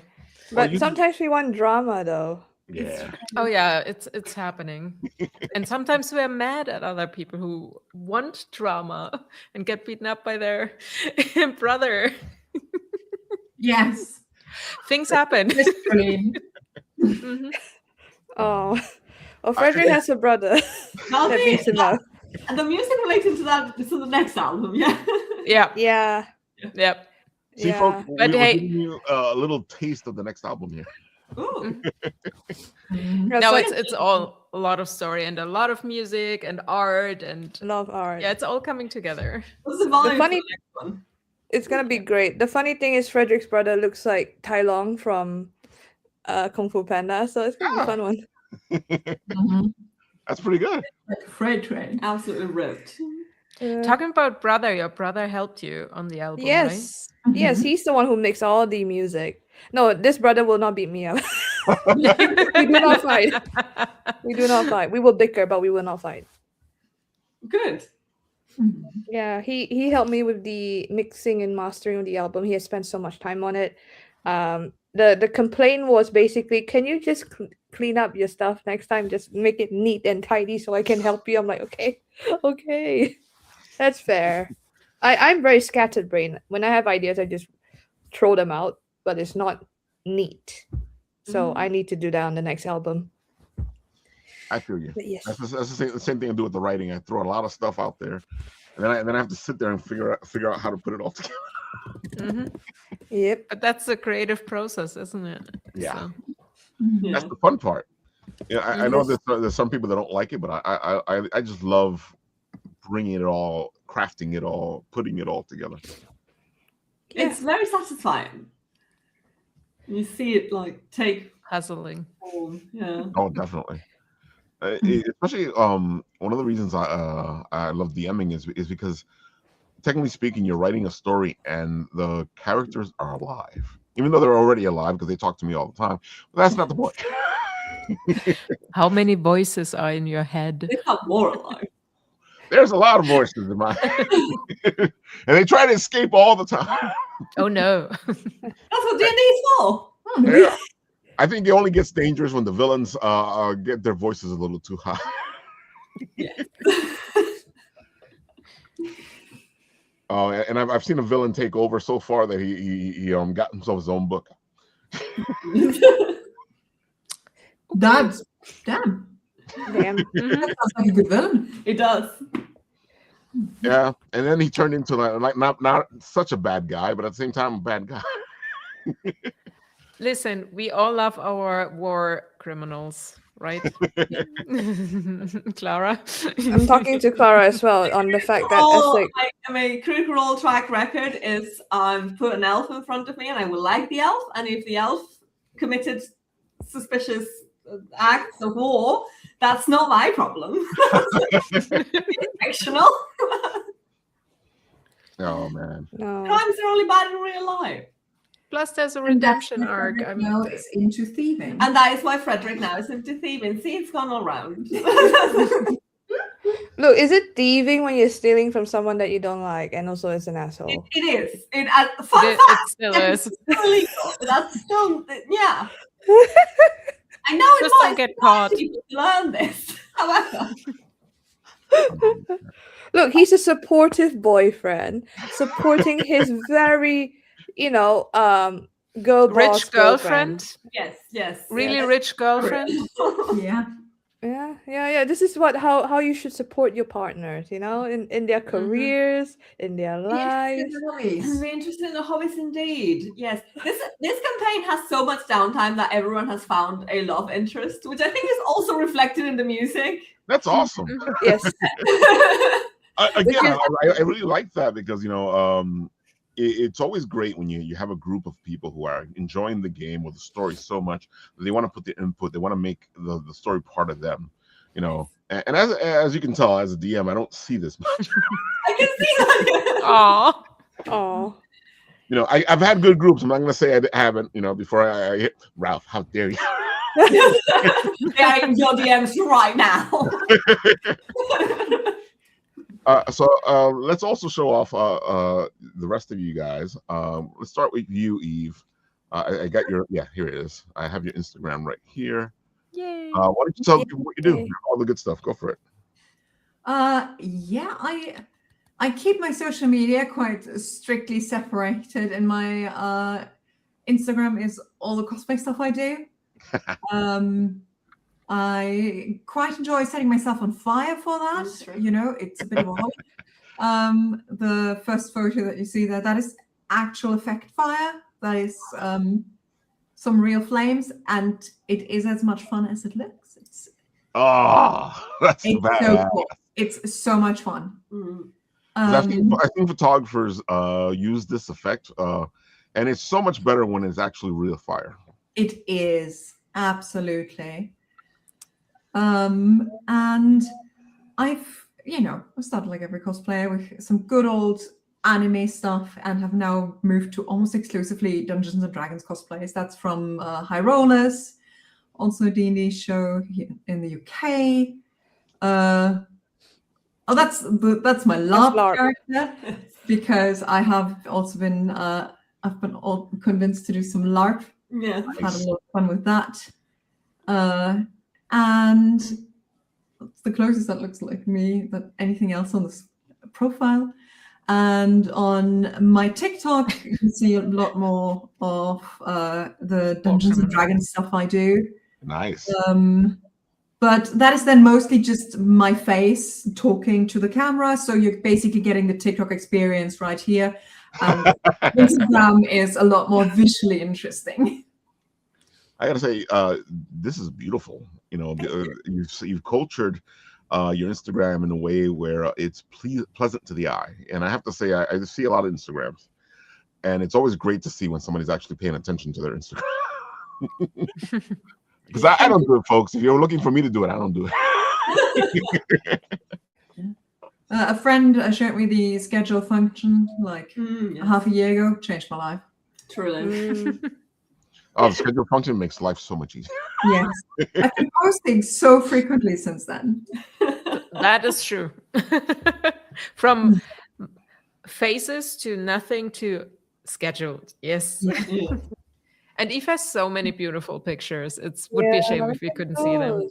Speaker 2: But
Speaker 1: you-
Speaker 2: sometimes we want drama though.
Speaker 1: Yeah.
Speaker 5: oh yeah, it's happening. And sometimes we're mad at other people who want drama and get beaten up by their brother.
Speaker 4: Yes.
Speaker 5: Things happen.
Speaker 4: Literally.
Speaker 5: Mhm.
Speaker 2: Oh. Oh, Frederick has a brother.
Speaker 3: Now
Speaker 2: That means enough.
Speaker 3: and the music related to that is on the next album, yeah.
Speaker 5: Yeah.
Speaker 2: Yeah.
Speaker 5: Yep.
Speaker 1: See,
Speaker 2: Yeah.
Speaker 1: folks,
Speaker 5: But
Speaker 1: we're
Speaker 5: hey-
Speaker 1: giving you a little taste of the next album here.
Speaker 3: Ooh.
Speaker 4: Mhm.
Speaker 2: That's
Speaker 5: No,
Speaker 2: like
Speaker 5: it's all a lot of story and a lot of music and art and
Speaker 2: love art.
Speaker 5: yeah, it's all coming together.
Speaker 3: What's the volume
Speaker 2: funny-
Speaker 3: for the next one?
Speaker 2: It's gonna be great. The funny thing is Frederick's brother looks like Tai Long from Kung Fu Panda, so it's gonna be a fun one.
Speaker 4: Mhm.
Speaker 1: That's pretty good.
Speaker 4: Like a freight train.
Speaker 3: Absolutely ripped.
Speaker 5: Talking about brother, your brother helped you on the album, right?
Speaker 2: Yes, yes, he's the one who makes all the music. No, this brother will not beat me up. We do not fight. We do not fight. We will bicker, but we will not fight.
Speaker 3: Good.
Speaker 4: Mhm.
Speaker 2: Yeah, he helped me with the mixing and mastering of the album. He has spent so much time on it. The complaint was basically, can you just clean up your stuff next time? Just make it neat and tidy so I can help you. I'm like, okay, that's fair. I'm very scattered brain. When I have ideas, I just throw them out, but it's not neat. So I need to do that on the next album.
Speaker 1: I feel you.
Speaker 2: But yes.
Speaker 1: That's the same thing I do with the writing. I throw a lot of stuff out there, and then I have to sit there and figure out how to put it all together.
Speaker 5: Mhm.
Speaker 2: Yep.
Speaker 5: But that's the creative process, isn't it?
Speaker 1: Yeah.
Speaker 5: So,
Speaker 4: Mhm.
Speaker 1: That's the fun part. Yeah, I know
Speaker 2: Yes.
Speaker 1: there's some people that don't like it, but I just love bringing it all, crafting it all, putting it all together.
Speaker 2: Yeah.
Speaker 3: It's very satisfying. You see it like take
Speaker 5: puzzling.
Speaker 3: form. Yeah.
Speaker 1: Oh, definitely. Especially one of the reasons I love DMing is because technically speaking, you're writing a story and the characters are alive, even though they're already alive because they talk to me all the time. But that's not the point.
Speaker 5: How many voices are in your head?
Speaker 3: It's not more alive.
Speaker 1: There's a lot of voices in my and they try to escape all the time.
Speaker 5: Oh no.
Speaker 3: That's what D&D is for.
Speaker 1: Yeah. I think it only gets dangerous when the villains get their voices a little too high.
Speaker 3: Yes.
Speaker 1: Oh, and I've seen a villain take over so far that he got himself his own book.
Speaker 4: That's damn.
Speaker 2: Damn.
Speaker 5: Mhm.
Speaker 4: That sounds like a good villain.
Speaker 3: It does.
Speaker 1: Yeah, and then he turned into like not such a bad guy, but at the same time a bad guy.
Speaker 5: Listen, we all love our war criminals, right? Clara?
Speaker 2: I'm talking to Clara as well on the fact that as like
Speaker 3: my critical role track record is put an elf in front of me and I will like the elf, and if the elf committed suspicious acts of war, that's not my problem. It's fictional.
Speaker 1: Oh man.
Speaker 2: no.
Speaker 3: Crimes are only bad in real life.
Speaker 5: Plus, there's a
Speaker 4: And that's
Speaker 5: redemption
Speaker 4: why
Speaker 5: arc.
Speaker 4: Frederick now is into thieving.
Speaker 3: And that is why Frederick now is into thieving. See, it's gone all round.
Speaker 2: Look, is it thieving when you're stealing from someone that you don't like and also as an asshole?
Speaker 3: It is. Fun
Speaker 5: It
Speaker 3: fact,
Speaker 5: still
Speaker 3: it's
Speaker 5: is.
Speaker 3: still illegal. That's still, yeah. I know it
Speaker 5: Just don't
Speaker 3: might
Speaker 5: get
Speaker 3: surprise
Speaker 5: caught.
Speaker 3: people to learn this. However,
Speaker 2: Look, he's a supportive boyfriend, supporting his very, girl boss
Speaker 5: Rich girlfriend?
Speaker 3: yes.
Speaker 5: Really
Speaker 3: yes.
Speaker 5: rich girlfriend?
Speaker 4: Yeah.
Speaker 2: Yeah. This is how you should support your partners, in their careers, in their lives.
Speaker 3: I'm very interested in the hobbies indeed. Yes. This campaign has so much downtime that everyone has found a love interest, which I think is also reflected in the music.
Speaker 1: That's awesome.
Speaker 2: Yes.
Speaker 1: Again, I really like that because it's always great when you have a group of people who are enjoying the game or the story so much that they want to put the input, they want to make the story part of them, and as you can tell, as a DM, I don't see this much.
Speaker 3: I can see that.
Speaker 5: Aw.
Speaker 2: Oh.
Speaker 1: I've had good groups. I'm not going to say I haven't, before I hit Ralph, how dare you?
Speaker 3: They are in your DMs right now.
Speaker 1: So let's also show off the rest of you guys. Let's start with you, Eve. I got here it is. I have your Instagram right here.
Speaker 5: Yay.
Speaker 1: Why don't you tell people what you do? All the good stuff. Go for it.
Speaker 4: Yeah, I keep my social media quite strictly separated, and my Instagram is all the cosplay stuff I do. I quite enjoy setting myself on fire for that.
Speaker 3: That's true.
Speaker 4: It's a bit of a hobby. The first photo that you see there, that is actual effect fire. That is some real flames, and it is as much fun as it looks. It's
Speaker 1: That's
Speaker 4: so
Speaker 1: bad.
Speaker 4: cool. It's so much fun.
Speaker 3: Mm.
Speaker 1: I think photographers use this effect, and it's so much better when it's actually real fire.
Speaker 4: It is, absolutely. And I've started like every cosplayer with some good old anime stuff and have now moved to almost exclusively Dungeons and Dragons cosplays. That's from High Rollers, also a D&D show here in the UK. That's my LARP character, because I have also been I've been all convinced to do some LARP.
Speaker 3: Yeah.
Speaker 4: I've had a lot of fun with that. And it's the closest that looks like me than anything else on this profile. And on my TikTok, you can see a lot more of the Dungeons and Dragons stuff I do.
Speaker 1: Nice.
Speaker 4: But that is then mostly just my face talking to the camera. So you're basically getting the TikTok experience right here. And Instagram is a lot more visually interesting.
Speaker 1: I gotta say, this is beautiful. You know, you've cultured your Instagram in a way where it's pleasant to the eye. And I have to say, I see a lot of Instagrams, and it's always great to see when somebody's actually paying attention to their Instagram. Because I don't do it, folks. If you're looking for me to do it, I don't do it.
Speaker 4: A friend showed me the schedule function like half a year ago. Changed my life.
Speaker 3: Truly.
Speaker 1: Oh, the schedule function makes life so much easier.
Speaker 4: Yes. I've been posting so frequently since then.
Speaker 5: That is true. From faces to nothing to scheduled. Yes.
Speaker 3: Yeah.
Speaker 5: And Eve has so many beautiful pictures. It would be a shame if we couldn't see them.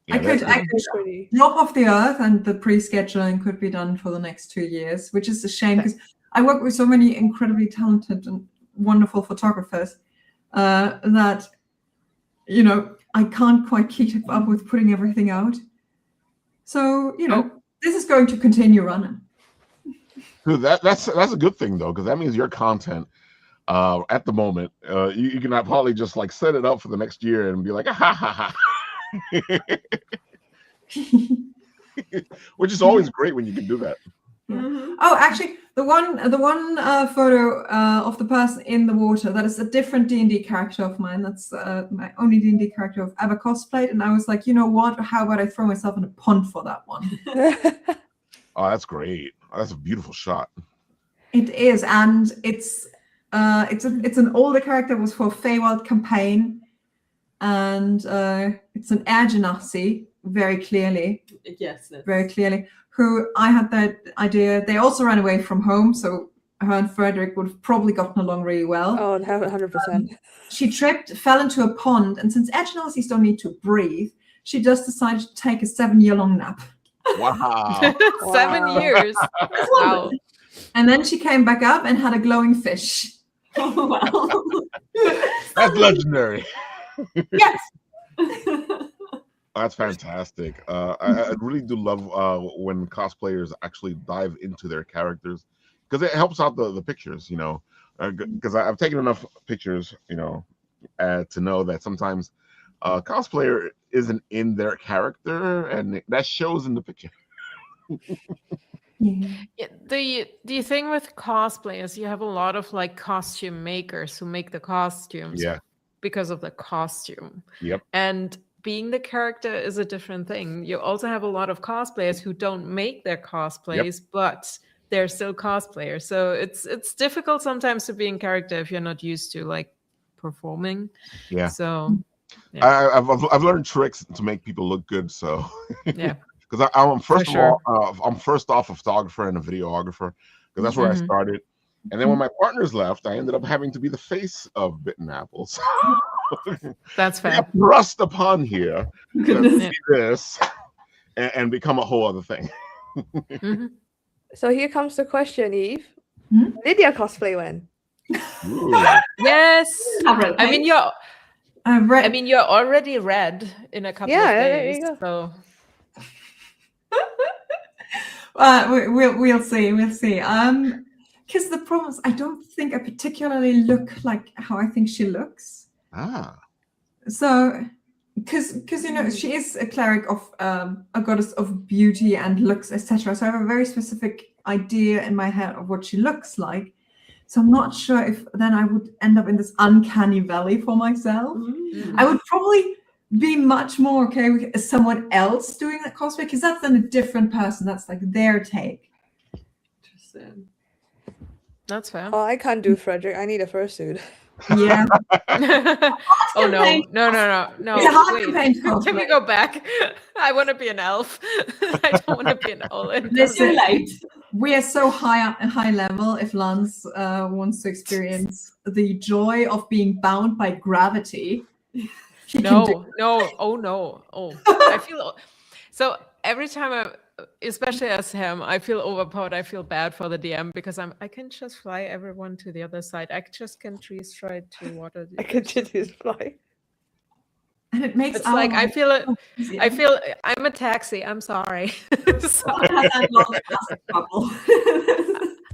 Speaker 1: Yeah,
Speaker 4: I could
Speaker 2: Pretty.
Speaker 4: drop off the earth, and the pre-scheduling could be done for the next 2 years, which is a shame because I work with so many incredibly talented and wonderful photographers that, you know, I can't quite keep up with putting everything out. So, you know, this is going to continue running.
Speaker 1: Dude, that's a good thing though, because that means your content at the moment, you can probably just like set it up for the next year and be like, ha ha ha. Which is always great when you can do that.
Speaker 3: Mm-hmm.
Speaker 4: Oh, actually, the one photo of the person in the water, that is a different D&D character of mine. That's my only D&D character I've ever cosplayed. And I was like, you know what? How about I throw myself in a pond for that one?
Speaker 1: Oh, that's great. That's a beautiful shot.
Speaker 4: It is, and it's an older character. It was for Feywild campaign, and it's an air genasi, very clearly.
Speaker 3: Yes.
Speaker 4: Very clearly. Who I had that idea. They also ran away from home, so her and Frederick would have probably gotten along really well.
Speaker 2: Oh, 100%.
Speaker 4: She tripped, fell into a pond, and since air genasis don't need to breathe, she just decided to take a 7-year-long nap.
Speaker 1: Wow.
Speaker 5: 7 years. Wow.
Speaker 4: And then she came back up and had a glowing fish.
Speaker 3: Oh, wow.
Speaker 1: That's legendary.
Speaker 4: Yes.
Speaker 1: That's fantastic. I really do love when cosplayers actually dive into their characters, because it helps out the pictures, you know, because I've taken enough pictures, you know, to know that sometimes cosplayer isn't in their character, and that shows in the picture.
Speaker 5: Yeah, the thing with cosplayers, you have a lot of like costume makers who make the costumes because of the costume.
Speaker 1: Yep.
Speaker 5: And being the character is a different thing. You also have a lot of cosplayers who don't make their cosplays, but they're still cosplayers. So it's difficult sometimes to be in character if you're not used to like performing. Yeah. So
Speaker 1: I've learned tricks to make people look good. So
Speaker 5: yeah.
Speaker 1: Because I'm first of all, I'm first off a photographer and a videographer, because that's where I started. And then when my partners left, I ended up having to be the face of Bitten Apples.
Speaker 5: That's fair.
Speaker 1: Thrust upon here to see this and become a whole other thing.
Speaker 2: So here comes the question, Eve. Lydia cosplay when?
Speaker 5: Yes. I mean, you're already red in a couple of days.
Speaker 2: There you go.
Speaker 4: So we'll see. Because the problem is, I don't think I particularly look like how I think she looks. So, because you know, she is a cleric of a goddess of beauty and looks, etc. So I have a very specific idea in my head of what she looks like. So I'm not sure if then I would end up in this uncanny valley for myself. I would probably be much more okay with someone else doing that cosplay, because that's then a different person. That's like their take.
Speaker 3: Interesting.
Speaker 5: That's fair.
Speaker 2: Oh, I can't do Frederick. I need a fursuit.
Speaker 4: Yeah.
Speaker 5: Oh no.
Speaker 3: campaign.
Speaker 5: No.
Speaker 4: It's a hard
Speaker 5: Wait.
Speaker 4: campaign
Speaker 5: Can we
Speaker 4: cosplay.
Speaker 5: go back? I want to be an elf. I don't want to be an Olin.
Speaker 4: Listen,
Speaker 3: Too late.
Speaker 4: we are so high level. If Lance wants to experience the joy of being bound by gravity, he can do
Speaker 5: No. Oh no. Oh, I feel so every time especially as him, I feel overpowered. I feel bad for the DM because I can just fly everyone to the other side. I just can trees straight to water.
Speaker 2: I could just fly.
Speaker 4: and it makes
Speaker 5: It's
Speaker 4: our
Speaker 5: like I
Speaker 4: life
Speaker 5: feel it.
Speaker 4: so easier.
Speaker 5: I feel I'm a taxi. I'm sorry.
Speaker 3: Someone has that long plastic bubble.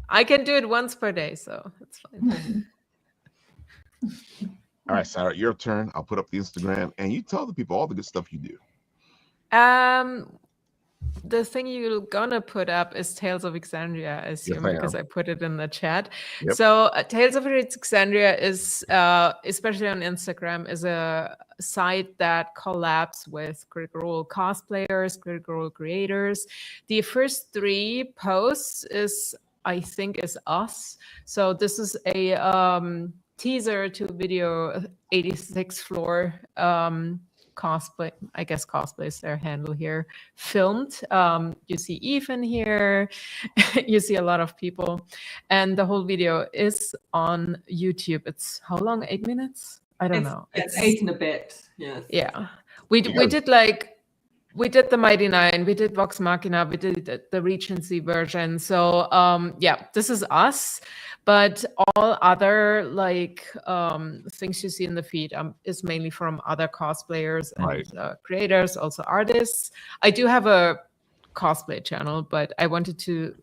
Speaker 5: I can do it once per day, so it's fine.
Speaker 1: All right, Sarah, your turn. I'll put up the Instagram, and you tell the people all the good stuff you do.
Speaker 5: The thing you're gonna put up is Tales of Exandria, I assume,
Speaker 1: I
Speaker 5: because
Speaker 1: am.
Speaker 5: I put it in the chat.
Speaker 1: Yep.
Speaker 5: So Tales of Exandria is, especially on Instagram, is a site that collabs with Critical Role cosplayers, Critical Role creators. The first 3 posts I think is us. So this is a teaser to video 86th floor cosplay. I guess cosplay is their handle here. Filmed. You see Eve in here. You see a lot of people, and the whole video is on YouTube. It's how long? 8 minutes? I don't know.
Speaker 3: It's 8 and a bit. Yes.
Speaker 5: Yeah. We did the Mighty Nine, we did Vox Machina, we did the Regency version. So yeah, this is us. But all other things you see in the feed is mainly from other cosplayers and creators, also artists. I do have a cosplay channel, but I wanted to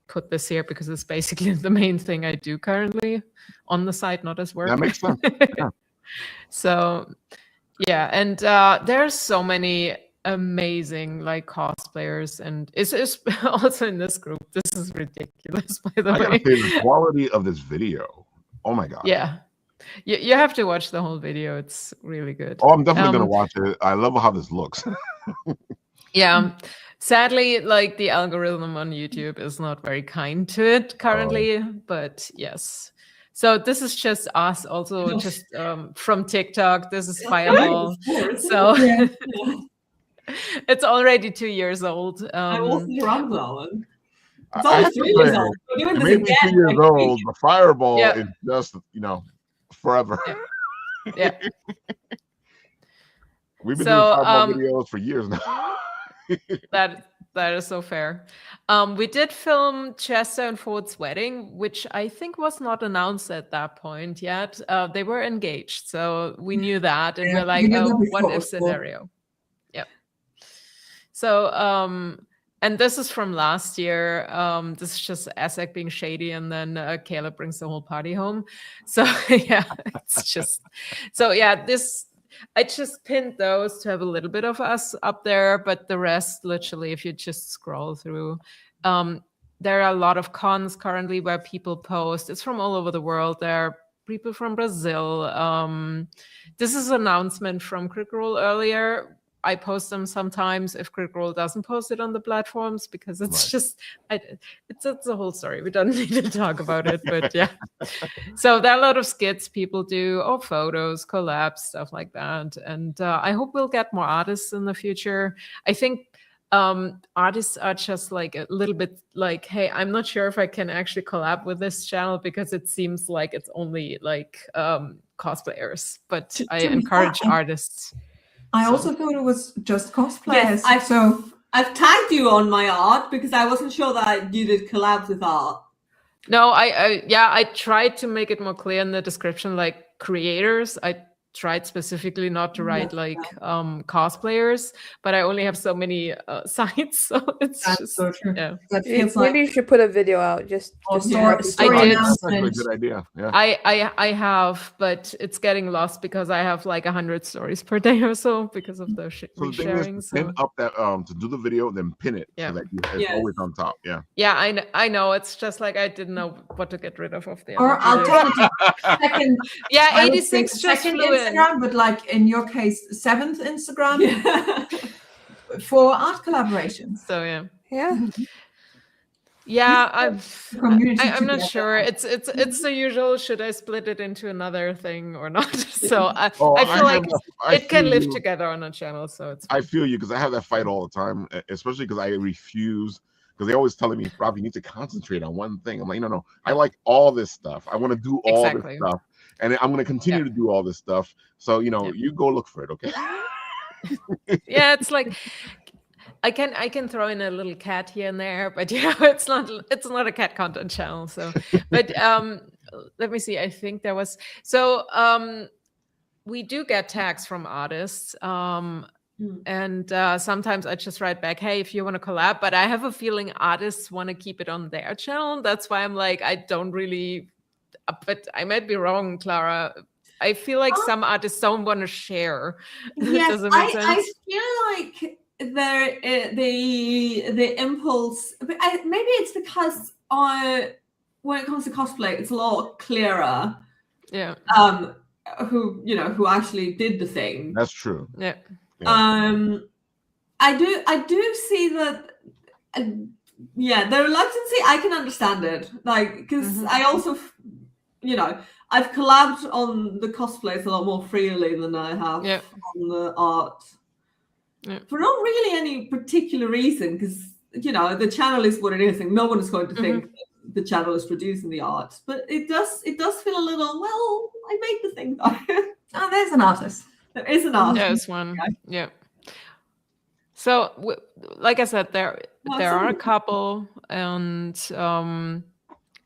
Speaker 5: put this here because it's basically the main thing I do currently on the site, not as work.
Speaker 1: That makes sense. Yeah.
Speaker 5: So yeah, and there's so many amazing cosplayers, and it's also in this group. This is ridiculous, by the
Speaker 1: I gotta
Speaker 5: way.
Speaker 1: say, the quality of this video. Oh my god.
Speaker 5: Yeah, you have to watch the whole video. It's really good.
Speaker 1: Oh, I'm definitely gonna watch it. I love how this looks.
Speaker 5: Yeah. Sadly, the algorithm on YouTube is not very kind to it currently, but yes. So this is just us, also just from TikTok. This is Fireball. So it's already 2 years old.
Speaker 3: I also run that one. It's
Speaker 1: I
Speaker 3: almost
Speaker 1: have to
Speaker 3: 3 years
Speaker 1: say,
Speaker 3: old. We're doing this
Speaker 1: maybe
Speaker 3: again
Speaker 1: 2 years
Speaker 3: next
Speaker 1: old.
Speaker 3: week.
Speaker 1: The Fireball
Speaker 5: Yeah.
Speaker 1: is just forever.
Speaker 5: Yeah.
Speaker 1: We've been
Speaker 5: So,
Speaker 1: doing Fireball videos for years now.
Speaker 5: That is so fair. We did film Chester and Ford's wedding, which I think was not announced at that point yet. They were engaged, so we knew that, and
Speaker 4: Yeah,
Speaker 5: we're like,
Speaker 4: we knew that
Speaker 5: oh,
Speaker 4: before
Speaker 5: what
Speaker 4: it
Speaker 5: if
Speaker 4: was cool.
Speaker 5: scenario? Yep. So, and this is from last year. This is just Azek being shady, and then Caleb brings the whole party home. So yeah, it's just so yeah. I just pinned those to have a little bit of us up there, but the rest, literally, if you just scroll through, there are a lot of cons currently where people post. It's from all over the world. There are people from Brazil. This is an announcement from Critical Role earlier. I post them sometimes if Critical Role doesn't post it on the platforms because it's just, it's a whole story. We don't need to talk about it, but yeah. So there are a lot of skits people do, or photos, collabs, stuff like that. And I hope we'll get more artists in the future. I think artists are just a little bit hey, I'm not sure if I can actually collab with this channel because it seems like it's only cosplayers, but I encourage artists.
Speaker 4: I also thought it was just cosplayers.
Speaker 3: Yes, I've tagged you on my art because I wasn't sure that you did collabs with art.
Speaker 5: No, I tried to make it more clear in the description, creators. I tried specifically not to write like cosplayers, but I only have so many sites, so it's
Speaker 4: That's
Speaker 5: just
Speaker 4: so true.
Speaker 5: yeah.
Speaker 4: That feels like
Speaker 2: Maybe you should put a video out. Just
Speaker 4: story
Speaker 5: I did.
Speaker 1: That's actually a
Speaker 4: announcement.
Speaker 1: good idea. Yeah.
Speaker 5: I have, but it's getting lost because I have like 100 stories per day or so because of the
Speaker 1: So the thing
Speaker 5: resharing.
Speaker 1: is, pin up that to do the video, then pin it
Speaker 5: Yeah.
Speaker 1: so that it's
Speaker 3: Yes.
Speaker 1: always on top. Yeah.
Speaker 5: Yeah, I know. It's just like I didn't know what to get rid of the
Speaker 4: Or
Speaker 5: other videos.
Speaker 4: alternative second.
Speaker 5: Yeah,
Speaker 4: I would say
Speaker 5: 86 just
Speaker 4: second
Speaker 5: flew in.
Speaker 4: Instagram, but like in your case, 7th Instagram
Speaker 3: Yeah.
Speaker 4: for art collaborations.
Speaker 5: So yeah.
Speaker 2: Yeah.
Speaker 5: Yeah,
Speaker 4: The community
Speaker 5: I'm not
Speaker 4: together.
Speaker 5: sure. It's the usual. Should I split it into another thing or not? So I
Speaker 1: Oh,
Speaker 5: feel like
Speaker 1: I
Speaker 5: it can
Speaker 1: feel
Speaker 5: live
Speaker 1: you.
Speaker 5: together on a channel. So it's
Speaker 1: I feel you because I have that fight all the time, especially because I refuse. Because they always telling me, Rob, you need to concentrate on one thing. I'm like, no. I like all this stuff. I want to do all
Speaker 5: Exactly.
Speaker 1: this stuff, and I'm going to continue to do all this stuff. So you go look for it, okay?
Speaker 5: yeah, it's like I can throw in a little cat here and there, but it's not a cat content channel. So, but let me see. I think there was we do get tags from artists. And sometimes I just write back, hey, if you want to collab, but I have a feeling artists want to keep it on their channel. That's why I'm like, I don't really, but I might be wrong, Clara. I feel like some artists don't want to share.
Speaker 3: Yes,
Speaker 5: Does it make sense?
Speaker 3: I feel like the impulse, but maybe it's because when it comes to cosplay, it's a lot clearer.
Speaker 5: Yeah.
Speaker 3: Who actually did the thing.
Speaker 1: That's true.
Speaker 5: Yeah.
Speaker 3: I do see that. The reluctancy, I can understand it. Like, because I also, I've collabed on the cosplays a lot more freely than I have on the art.
Speaker 5: Yeah.
Speaker 3: For not really any particular reason, because the channel is what it is, and no one is going to think that the channel is producing the art. But it does feel a little. Well, I made the thing though.
Speaker 4: Oh, there's an artist.
Speaker 3: There is an artist.
Speaker 5: There's one. Yeah. So, like I said, there are a couple, and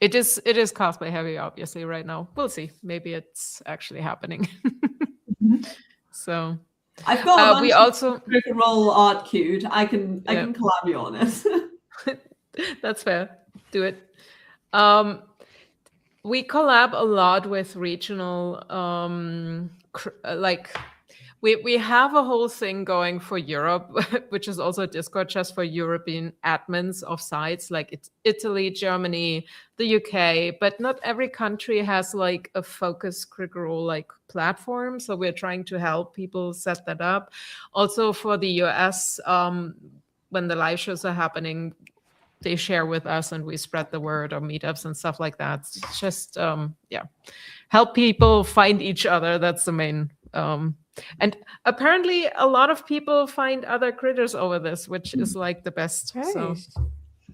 Speaker 5: it is cosplay heavy, obviously, right now. We'll see. Maybe it's actually happening. So
Speaker 3: I've got
Speaker 5: we also
Speaker 3: Critical Role art queued. I can collab you on it.
Speaker 5: That's fair. Do it. We collab a lot with regional, we have a whole thing going for Europe, which is also a Discord just for European admins of sites, like it's Italy, Germany, the UK, but not every country has like a focus Critical Role like platform. So we're trying to help people set that up. Also for the US, when the live shows are happening, they share with us and we spread the word, or meetups and stuff like that. It's just, help people find each other. That's the main. And apparently a lot of people find other critters over this, which is like the best.
Speaker 2: Nice.
Speaker 5: So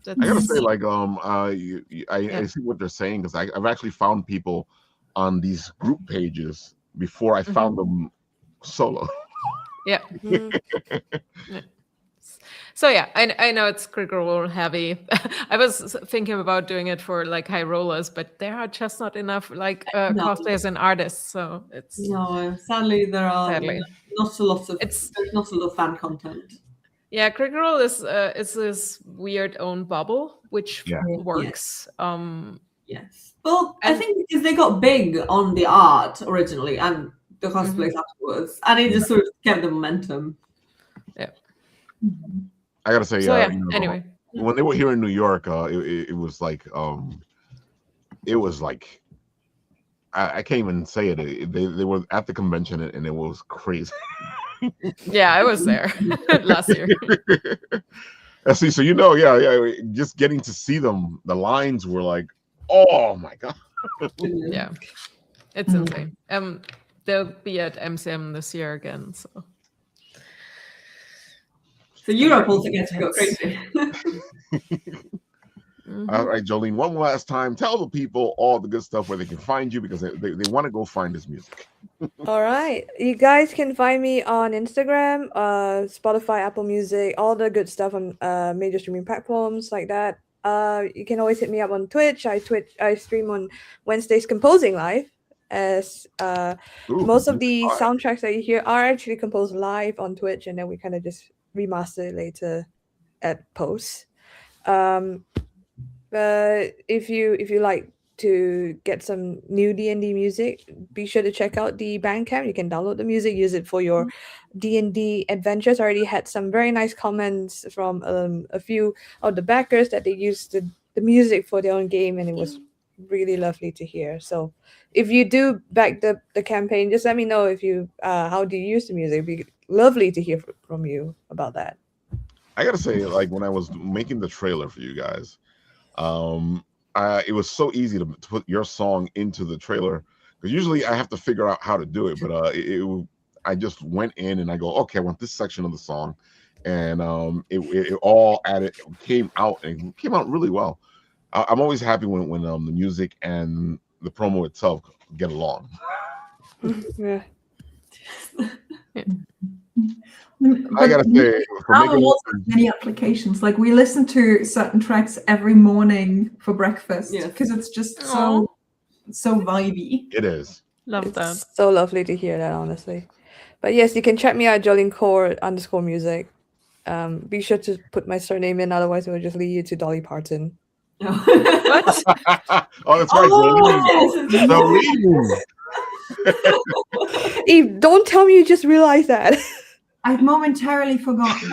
Speaker 1: I gotta say, like, I see what they're saying, because I've actually found people on these group pages before I found them solo.
Speaker 5: Yeah. Yeah. So yeah, I know it's Critical Role heavy. I was thinking about doing it for like high rollers, but there are just not enough like cosplayers and artists. So it's
Speaker 3: sadly there are not a lot of
Speaker 5: there's
Speaker 3: not a lot of fan content.
Speaker 5: Yeah, Critical Role is this weird own bubble which works.
Speaker 3: Yes. Well, I think because they got big on the art originally and the cosplays afterwards, and it just sort of kept the momentum.
Speaker 5: Yeah.
Speaker 1: I gotta say,
Speaker 5: so anyway,
Speaker 1: when they were here in New York, it was like, I can't even say it. They were at the convention and it was crazy.
Speaker 5: Yeah, I was there last year.
Speaker 1: See, so just getting to see them, the lines were like, oh my god.
Speaker 5: Yeah, it's insane. They'll be at MCM this year again, so.
Speaker 3: So Europe also gets to go crazy.
Speaker 1: All right, Jolene, one last time, tell the people all the good stuff where they can find you, because they want to go find this music.
Speaker 2: All right. You guys can find me on Instagram, Spotify, Apple Music, all the good stuff on major streaming platforms like that. You can always hit me up on Twitch. I stream on Wednesdays composing live. as
Speaker 1: Ooh,
Speaker 2: most of the
Speaker 1: alright.
Speaker 2: soundtracks that you hear are actually composed live on Twitch, and then we kind of just remaster it later at post. But if you like to get some new D&D music, be sure to check out the Bandcamp. You can download the music, use it for your D&D adventures. I already had some very nice comments from a few of the backers that they used the music for their own game, and it was really lovely to hear. So if you do back the campaign, just let me know if you how do you use the music. It'd be lovely to hear from you about that.
Speaker 1: I gotta say, like when I was making the trailer for you guys, it was so easy to put your song into the trailer because usually I have to figure out how to do it. But I just went in and I go, okay, I want this section of the song, and it all came out really well. I'm always happy when the music and the promo itself get along.
Speaker 2: Yeah.
Speaker 1: I gotta say, for
Speaker 4: Album
Speaker 1: making
Speaker 4: also has many applications. Like we listen to certain tracks every morning for breakfast
Speaker 3: Yes.
Speaker 4: because it's just
Speaker 5: Aw.
Speaker 4: so vibey.
Speaker 1: it is.
Speaker 5: Love that.
Speaker 2: It's so lovely to hear that, honestly. But yes, you can check me out, Jolene Khor _music. Be sure to put my surname in, otherwise it will just lead you to Dolly Parton.
Speaker 5: What?
Speaker 1: Oh, that's right,
Speaker 3: Oh,
Speaker 1: Jolene.
Speaker 2: Eve, don't tell me you just realized that.
Speaker 4: I've momentarily forgotten.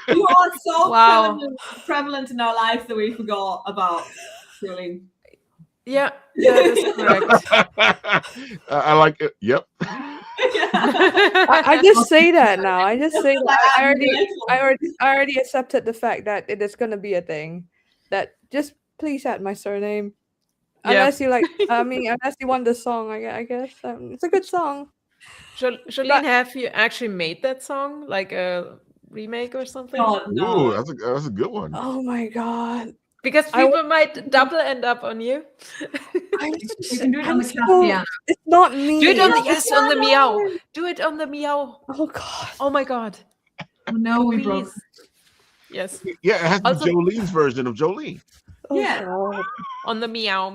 Speaker 3: you are so
Speaker 5: Wow.
Speaker 3: prevalent in our lives that we forgot about feeling.
Speaker 5: Yeah, that is correct.
Speaker 1: I like it. Yep.
Speaker 2: I just say that now. I just say that. I already accepted the fact that it is gonna be a thing. That just please add my surname.
Speaker 5: Yeah.
Speaker 2: Unless you like, unless you want the song, I guess it's a good song.
Speaker 5: Jolene, have you actually made that song, like a remake or something?
Speaker 3: God, no.
Speaker 1: Ooh, that's a good one.
Speaker 2: Oh my god!
Speaker 5: Because
Speaker 2: I
Speaker 5: people might double end up on you.
Speaker 4: You can do it on the
Speaker 2: so-
Speaker 4: piano.
Speaker 2: It's not me.
Speaker 5: Do it on the
Speaker 2: It's
Speaker 5: on the meow. Do it on the meow.
Speaker 2: Oh god!
Speaker 5: Oh my god.
Speaker 4: Oh, no, we broke.
Speaker 5: Please. Yes.
Speaker 1: Yeah, it has to
Speaker 5: Also-
Speaker 1: be Jolene's version of Jolene.
Speaker 2: Oh,
Speaker 3: Yeah.
Speaker 2: God.
Speaker 5: On the meow.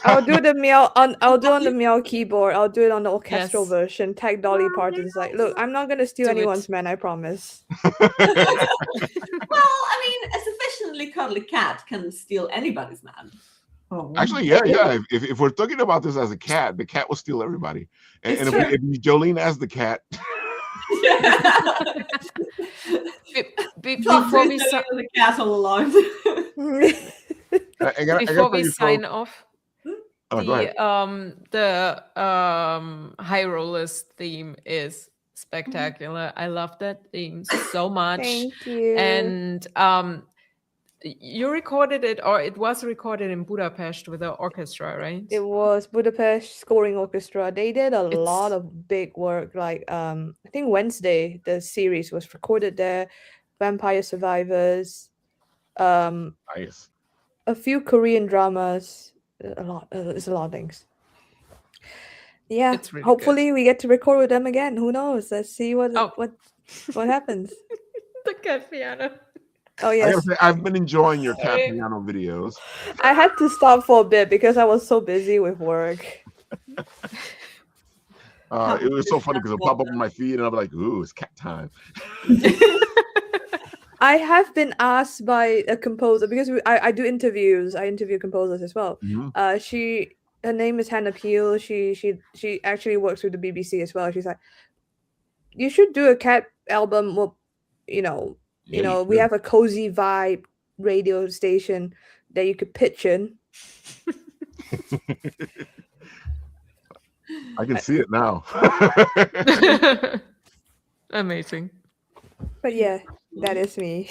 Speaker 2: I'll do the meow on. I'll do on the meow keyboard. I'll do it on the orchestral
Speaker 5: Yes.
Speaker 2: version. Tag Dolly Parton. It's like, look, I'm not gonna steal
Speaker 5: Do it.
Speaker 2: anyone's man. I promise.
Speaker 3: Well, I mean, a sufficiently cuddly cat can steal anybody's man.
Speaker 4: Oh.
Speaker 1: Actually, yeah. If we're talking about this as a cat, the cat will steal everybody. And
Speaker 3: It's
Speaker 1: if Jolene as the cat,
Speaker 5: Before we
Speaker 3: the cat all along.
Speaker 5: before we sign off,
Speaker 1: Oh, go ahead.
Speaker 5: the High Rollers theme is spectacular. I love that theme so much.
Speaker 2: Thank you.
Speaker 5: And you recorded it, or it was recorded in Budapest with the orchestra, right?
Speaker 2: It was Budapest Scoring Orchestra. They did a
Speaker 5: It's-
Speaker 2: lot of big work. Like I think Wednesday, the series was recorded there. Vampire Survivors,
Speaker 1: Nice.
Speaker 2: a few Korean dramas. A lot. It's a lot of things. Yeah.
Speaker 5: It's really
Speaker 2: Hopefully, we get to record with them again. Who knows? Let's see what
Speaker 5: Oh.
Speaker 2: what happens.
Speaker 5: The cat piano.
Speaker 2: Oh
Speaker 1: I
Speaker 2: yes,
Speaker 1: gotta say, I've been enjoying your cat
Speaker 5: Sorry.
Speaker 1: piano videos.
Speaker 2: I had to stop for a bit because I was so busy with work.
Speaker 1: It was so funny because it'll pop up on my feed and I'll be like, ooh, it's cat time.
Speaker 2: I have been asked by a composer because I do interviews. I interview composers as well.
Speaker 1: Mhm.
Speaker 2: Her name is Hannah Peel. She actually works with the BBC as well. She's like, you should do a cat album. Well,
Speaker 1: Yeah,
Speaker 2: we have a cozy vibe radio station that you could pitch in.
Speaker 1: I can see it now.
Speaker 5: Amazing.
Speaker 2: But yeah, that is me.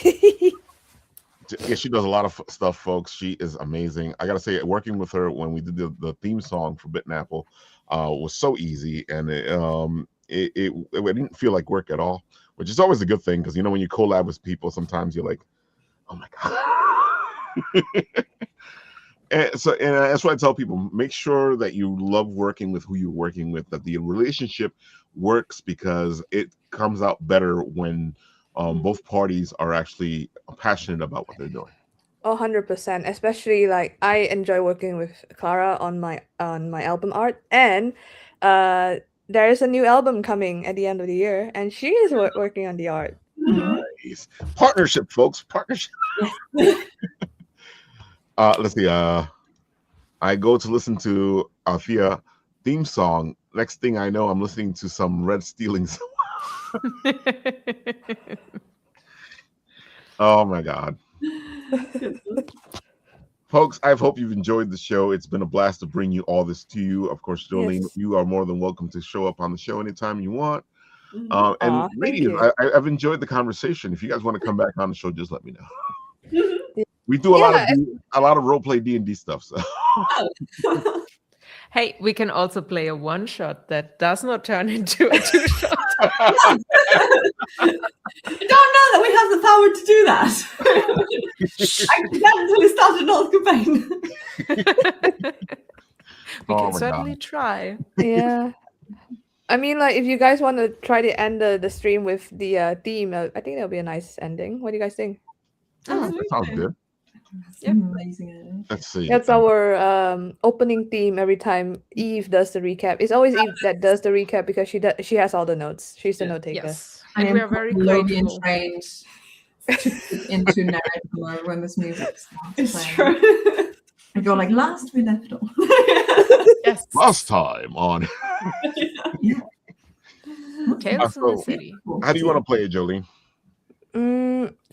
Speaker 1: Yeah, she does a lot of stuff, folks. She is amazing. I gotta say, working with her when we did the theme song for Bit and Apple was so easy, and it didn't feel like work at all, which is always a good thing because when you collab with people, sometimes you're like, oh my god. And that's why I tell people, make sure that you love working with who you're working with, that the relationship works, because it comes out better when both parties are actually passionate about what they're doing.
Speaker 2: 100%. Especially like I enjoy working with Clara on my album art, and there is a new album coming at the end of the year, and she is working on the art.
Speaker 1: Nice. Partnership, folks. Partnership. Let's see. I go to listen to Althea theme song. Next thing I know, I'm listening to some Red Stealings. Oh my God. Folks, I hope you've enjoyed the show. It's been a blast to bring you all this to you. Of course, Jolene,
Speaker 2: Yes.
Speaker 1: you are more than welcome to show up on the show anytime you want. And
Speaker 2: Aw, thank
Speaker 1: ladies,
Speaker 2: you.
Speaker 1: I've enjoyed the conversation. If you guys want to come back on the show, just let me know.
Speaker 2: Yeah.
Speaker 1: We do a lot of role play D&D stuff. So
Speaker 5: Hey, we can also play a one shot that does not turn into a 2-shot.
Speaker 3: I don't know that we have the power to do that. I accidentally started North campaign.
Speaker 5: We
Speaker 1: Oh
Speaker 5: can
Speaker 1: my
Speaker 5: certainly
Speaker 1: God.
Speaker 5: try.
Speaker 2: Yeah. I mean, like, if you guys want to try to end the stream with the theme, I think that'll be a nice ending. What do you guys think?
Speaker 1: That sounds good.
Speaker 4: That's
Speaker 5: Yep.
Speaker 4: amazing.
Speaker 1: Let's see.
Speaker 2: That's our opening theme every time Eve does the recap. It's always Eve that does the recap because she has all the notes. She's the note taker.
Speaker 5: Yes.
Speaker 4: I
Speaker 5: And
Speaker 4: am
Speaker 5: we are very
Speaker 4: Logan
Speaker 5: grateful.
Speaker 4: trained to get into narrative mode when this music starts
Speaker 3: It's
Speaker 4: playing.
Speaker 3: true.
Speaker 4: I go like last we left off.
Speaker 5: Yes.
Speaker 1: Last time on.
Speaker 4: Yeah.
Speaker 5: Tales from the
Speaker 1: So-
Speaker 5: City.
Speaker 1: How do you want to play it, Jolene?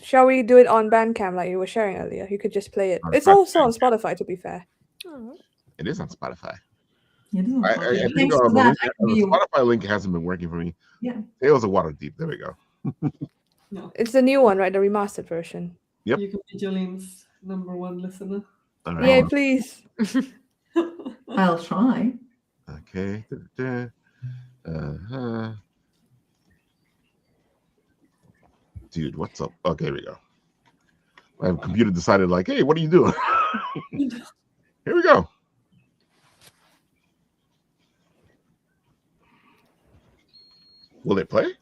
Speaker 2: Shall we do it on Bandcamp like you were sharing earlier? You could just play it.
Speaker 1: On
Speaker 2: It's also on
Speaker 1: Bandcamp.
Speaker 2: Spotify, to be fair.
Speaker 5: Oh.
Speaker 1: It is on Spotify.
Speaker 4: Yeah, this is
Speaker 1: I
Speaker 4: fun.
Speaker 1: think
Speaker 4: Thanks
Speaker 1: the
Speaker 4: for that.
Speaker 1: link-
Speaker 4: I can
Speaker 1: the
Speaker 4: be-
Speaker 1: Spotify link hasn't been working for me.
Speaker 4: Yeah.
Speaker 1: Tales of Waterdeep. There we go.
Speaker 2: It's the new one, right? The remastered version.
Speaker 1: Yep.
Speaker 3: You can be Jolene's #1 listener.
Speaker 1: All right.
Speaker 2: Yay, please.
Speaker 4: I'll try.
Speaker 1: Okay. Uh-huh. Dude, what's up? Okay, here we go. My computer decided, like, hey, what are you doing? Here we go. Will it play?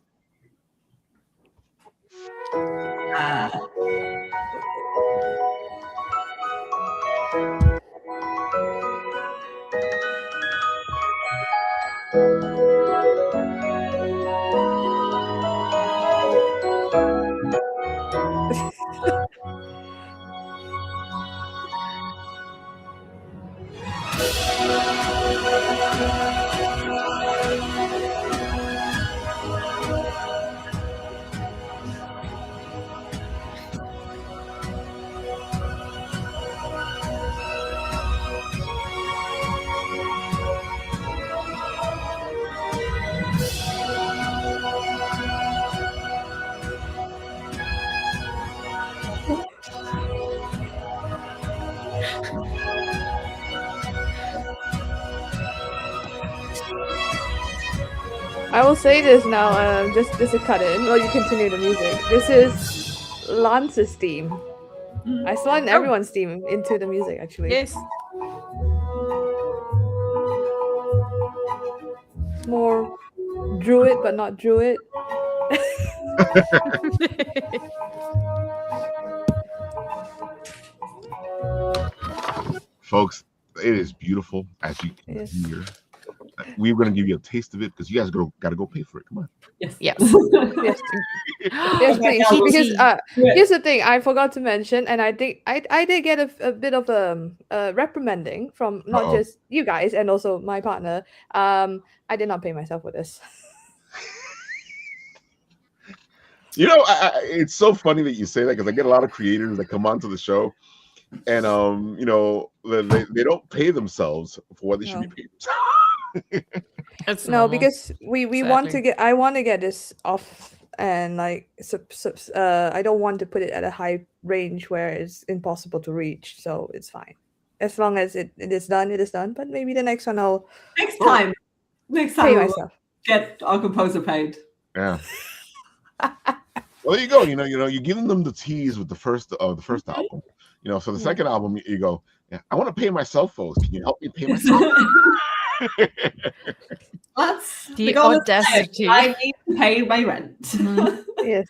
Speaker 2: I will say this now, just to cut in while you continue the music. This is Lance's theme. I slid everyone's theme into the music, actually.
Speaker 5: Yes.
Speaker 2: It's more druid, but not druid.
Speaker 1: Folks, it is beautiful, as you can
Speaker 2: Yes.
Speaker 1: hear. We're going to give you a taste of it because you guys got to go pay for it. Come on.
Speaker 3: Yes.
Speaker 5: Yes.
Speaker 2: Yes, yes, please. Because here's the thing, I forgot to mention, and I think I did get a bit of reprimanding from not
Speaker 1: Uh-oh.
Speaker 2: just you guys and also my partner. I did not pay myself for this.
Speaker 1: You know, it's so funny that you say that because I get a lot of creators that come onto the show, and you know, they don't pay themselves for what they should be paid.
Speaker 5: It's
Speaker 2: No,
Speaker 5: normal.
Speaker 2: because we want to
Speaker 5: Exactly.
Speaker 2: get. I want to get this off, and like I don't want to put it at a high range where it's impossible to reach. So it's fine as long as it is done. It is done. But maybe the next one I'll
Speaker 3: Next time
Speaker 2: pay
Speaker 3: we'll
Speaker 2: myself.
Speaker 3: get our composer paid.
Speaker 1: Yeah. Well, there you go. You know, you're giving them the tease with the first album. You know, so the
Speaker 2: Yeah.
Speaker 1: second album, you go, yeah, I want to pay myself, folks. Can you help me pay myself?
Speaker 3: That's
Speaker 5: The
Speaker 3: goal is
Speaker 5: audacity.
Speaker 3: set. I need to pay my rent.
Speaker 2: Yes.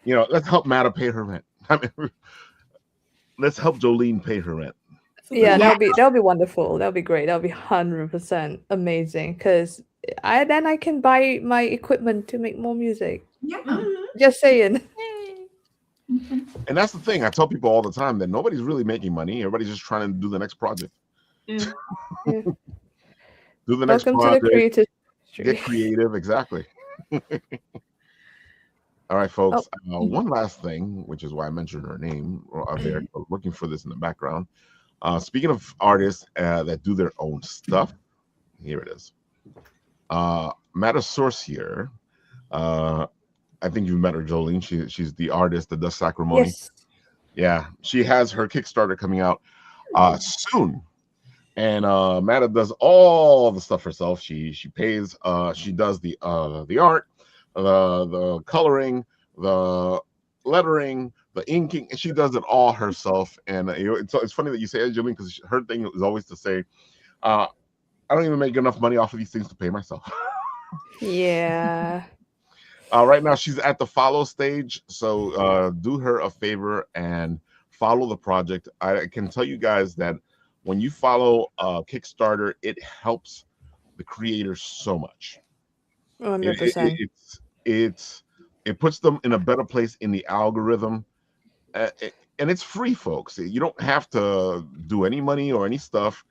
Speaker 1: You know, let's help Matta pay her rent. I mean, let's help Jolene pay her rent.
Speaker 2: Yeah, that'll be wonderful. That'll be great. That'll be 100% amazing. Because I can buy my equipment to make more music.
Speaker 4: Yeah.
Speaker 2: Just saying.
Speaker 1: And that's the thing. I tell people all the time that nobody's really making money. Everybody's just trying to do the next project.
Speaker 2: Yeah.
Speaker 1: Do the next
Speaker 2: Welcome
Speaker 1: project.
Speaker 2: to the creative
Speaker 1: Get
Speaker 2: industry.
Speaker 1: creative. Exactly. All right, folks. One last thing, which is why I mentioned her name there. Looking for this in the background. Speaking of artists that do their own stuff, here it is. Matta Source here. I think you've met her, Jolene. She's the artist that does Sacrimony.
Speaker 2: Yes.
Speaker 1: Yeah, she has her Kickstarter coming out soon, and Matta does all the stuff herself. She pays. She does the art, the coloring, the lettering, the inking, and she does it all herself. And it's funny that you say that, Jolene, because her thing is always to say, I don't even make enough money off of these things to pay myself.
Speaker 2: Yeah.
Speaker 1: Right now, she's at the follow stage, so do her a favor and follow the project. I can tell you guys that when you follow Kickstarter, it helps the creators so much.
Speaker 2: 100%.
Speaker 1: It puts them in a better place in the algorithm, and it's free, folks. You don't have to do any money or any stuff.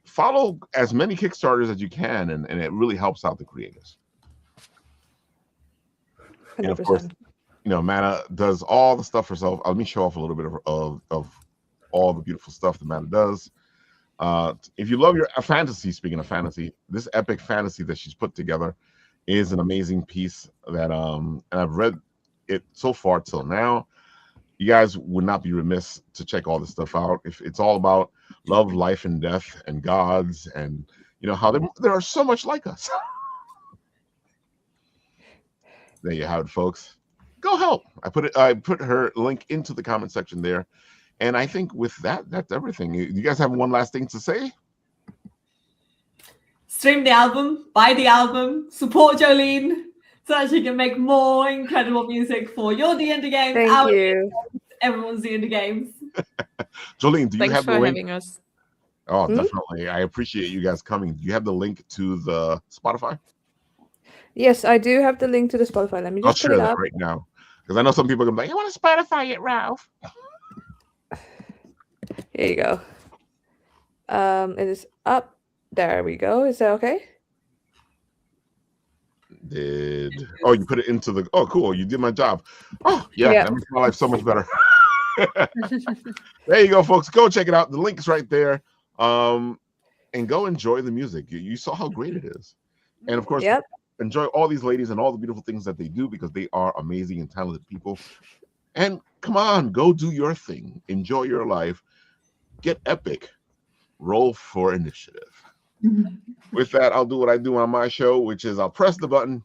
Speaker 1: Follow as many Kickstarters as you can, and it really helps out the creators.
Speaker 2: 100%.
Speaker 1: And of course, Matta does all the stuff herself. Let me show off a little bit of all the beautiful stuff that Matta does. If you love your fantasy, speaking of fantasy, this epic fantasy that she's put together is an amazing piece that and I've read it so far till now. You guys would not be remiss to check all this stuff out. If it's all about love, life, and death, and gods, and how there are so much like us. There you have it, folks. Go help. I put her link into the comment section there. And I think with that, that's everything. You guys have one last thing to say?
Speaker 3: Stream the album, buy the album, support Jolene so that she can make more incredible music for your D&D games.
Speaker 2: Thank you.
Speaker 3: Everyone's D&D games.
Speaker 1: Jolene, do you
Speaker 5: Thanks
Speaker 1: have
Speaker 5: for
Speaker 1: the link?
Speaker 5: having us.
Speaker 1: Oh, definitely. I appreciate you guys coming. Do you have the link to the Spotify?
Speaker 2: Yes, I do have the link to the Spotify. Let me
Speaker 1: I'll
Speaker 2: just put
Speaker 1: share
Speaker 2: it
Speaker 1: that
Speaker 2: up.
Speaker 1: right now. Because I know some people are going to be like, I want to Spotify it, Ralph.
Speaker 2: Here you go. It is up. There we go. Is that okay?
Speaker 1: You put it into the... Oh, cool. You did my job. Oh, yeah.
Speaker 2: Yeah.
Speaker 1: That makes my life so much better. There you go, folks. Go check it out. The link is right there. And go enjoy the music. You saw how great it is. And of course, enjoy all these ladies and all the beautiful things that they do because they are amazing and talented people. And come on, go do your thing. Enjoy your life. Get epic. Roll for initiative. With that, I'll do what I do on my show, which is I'll press the button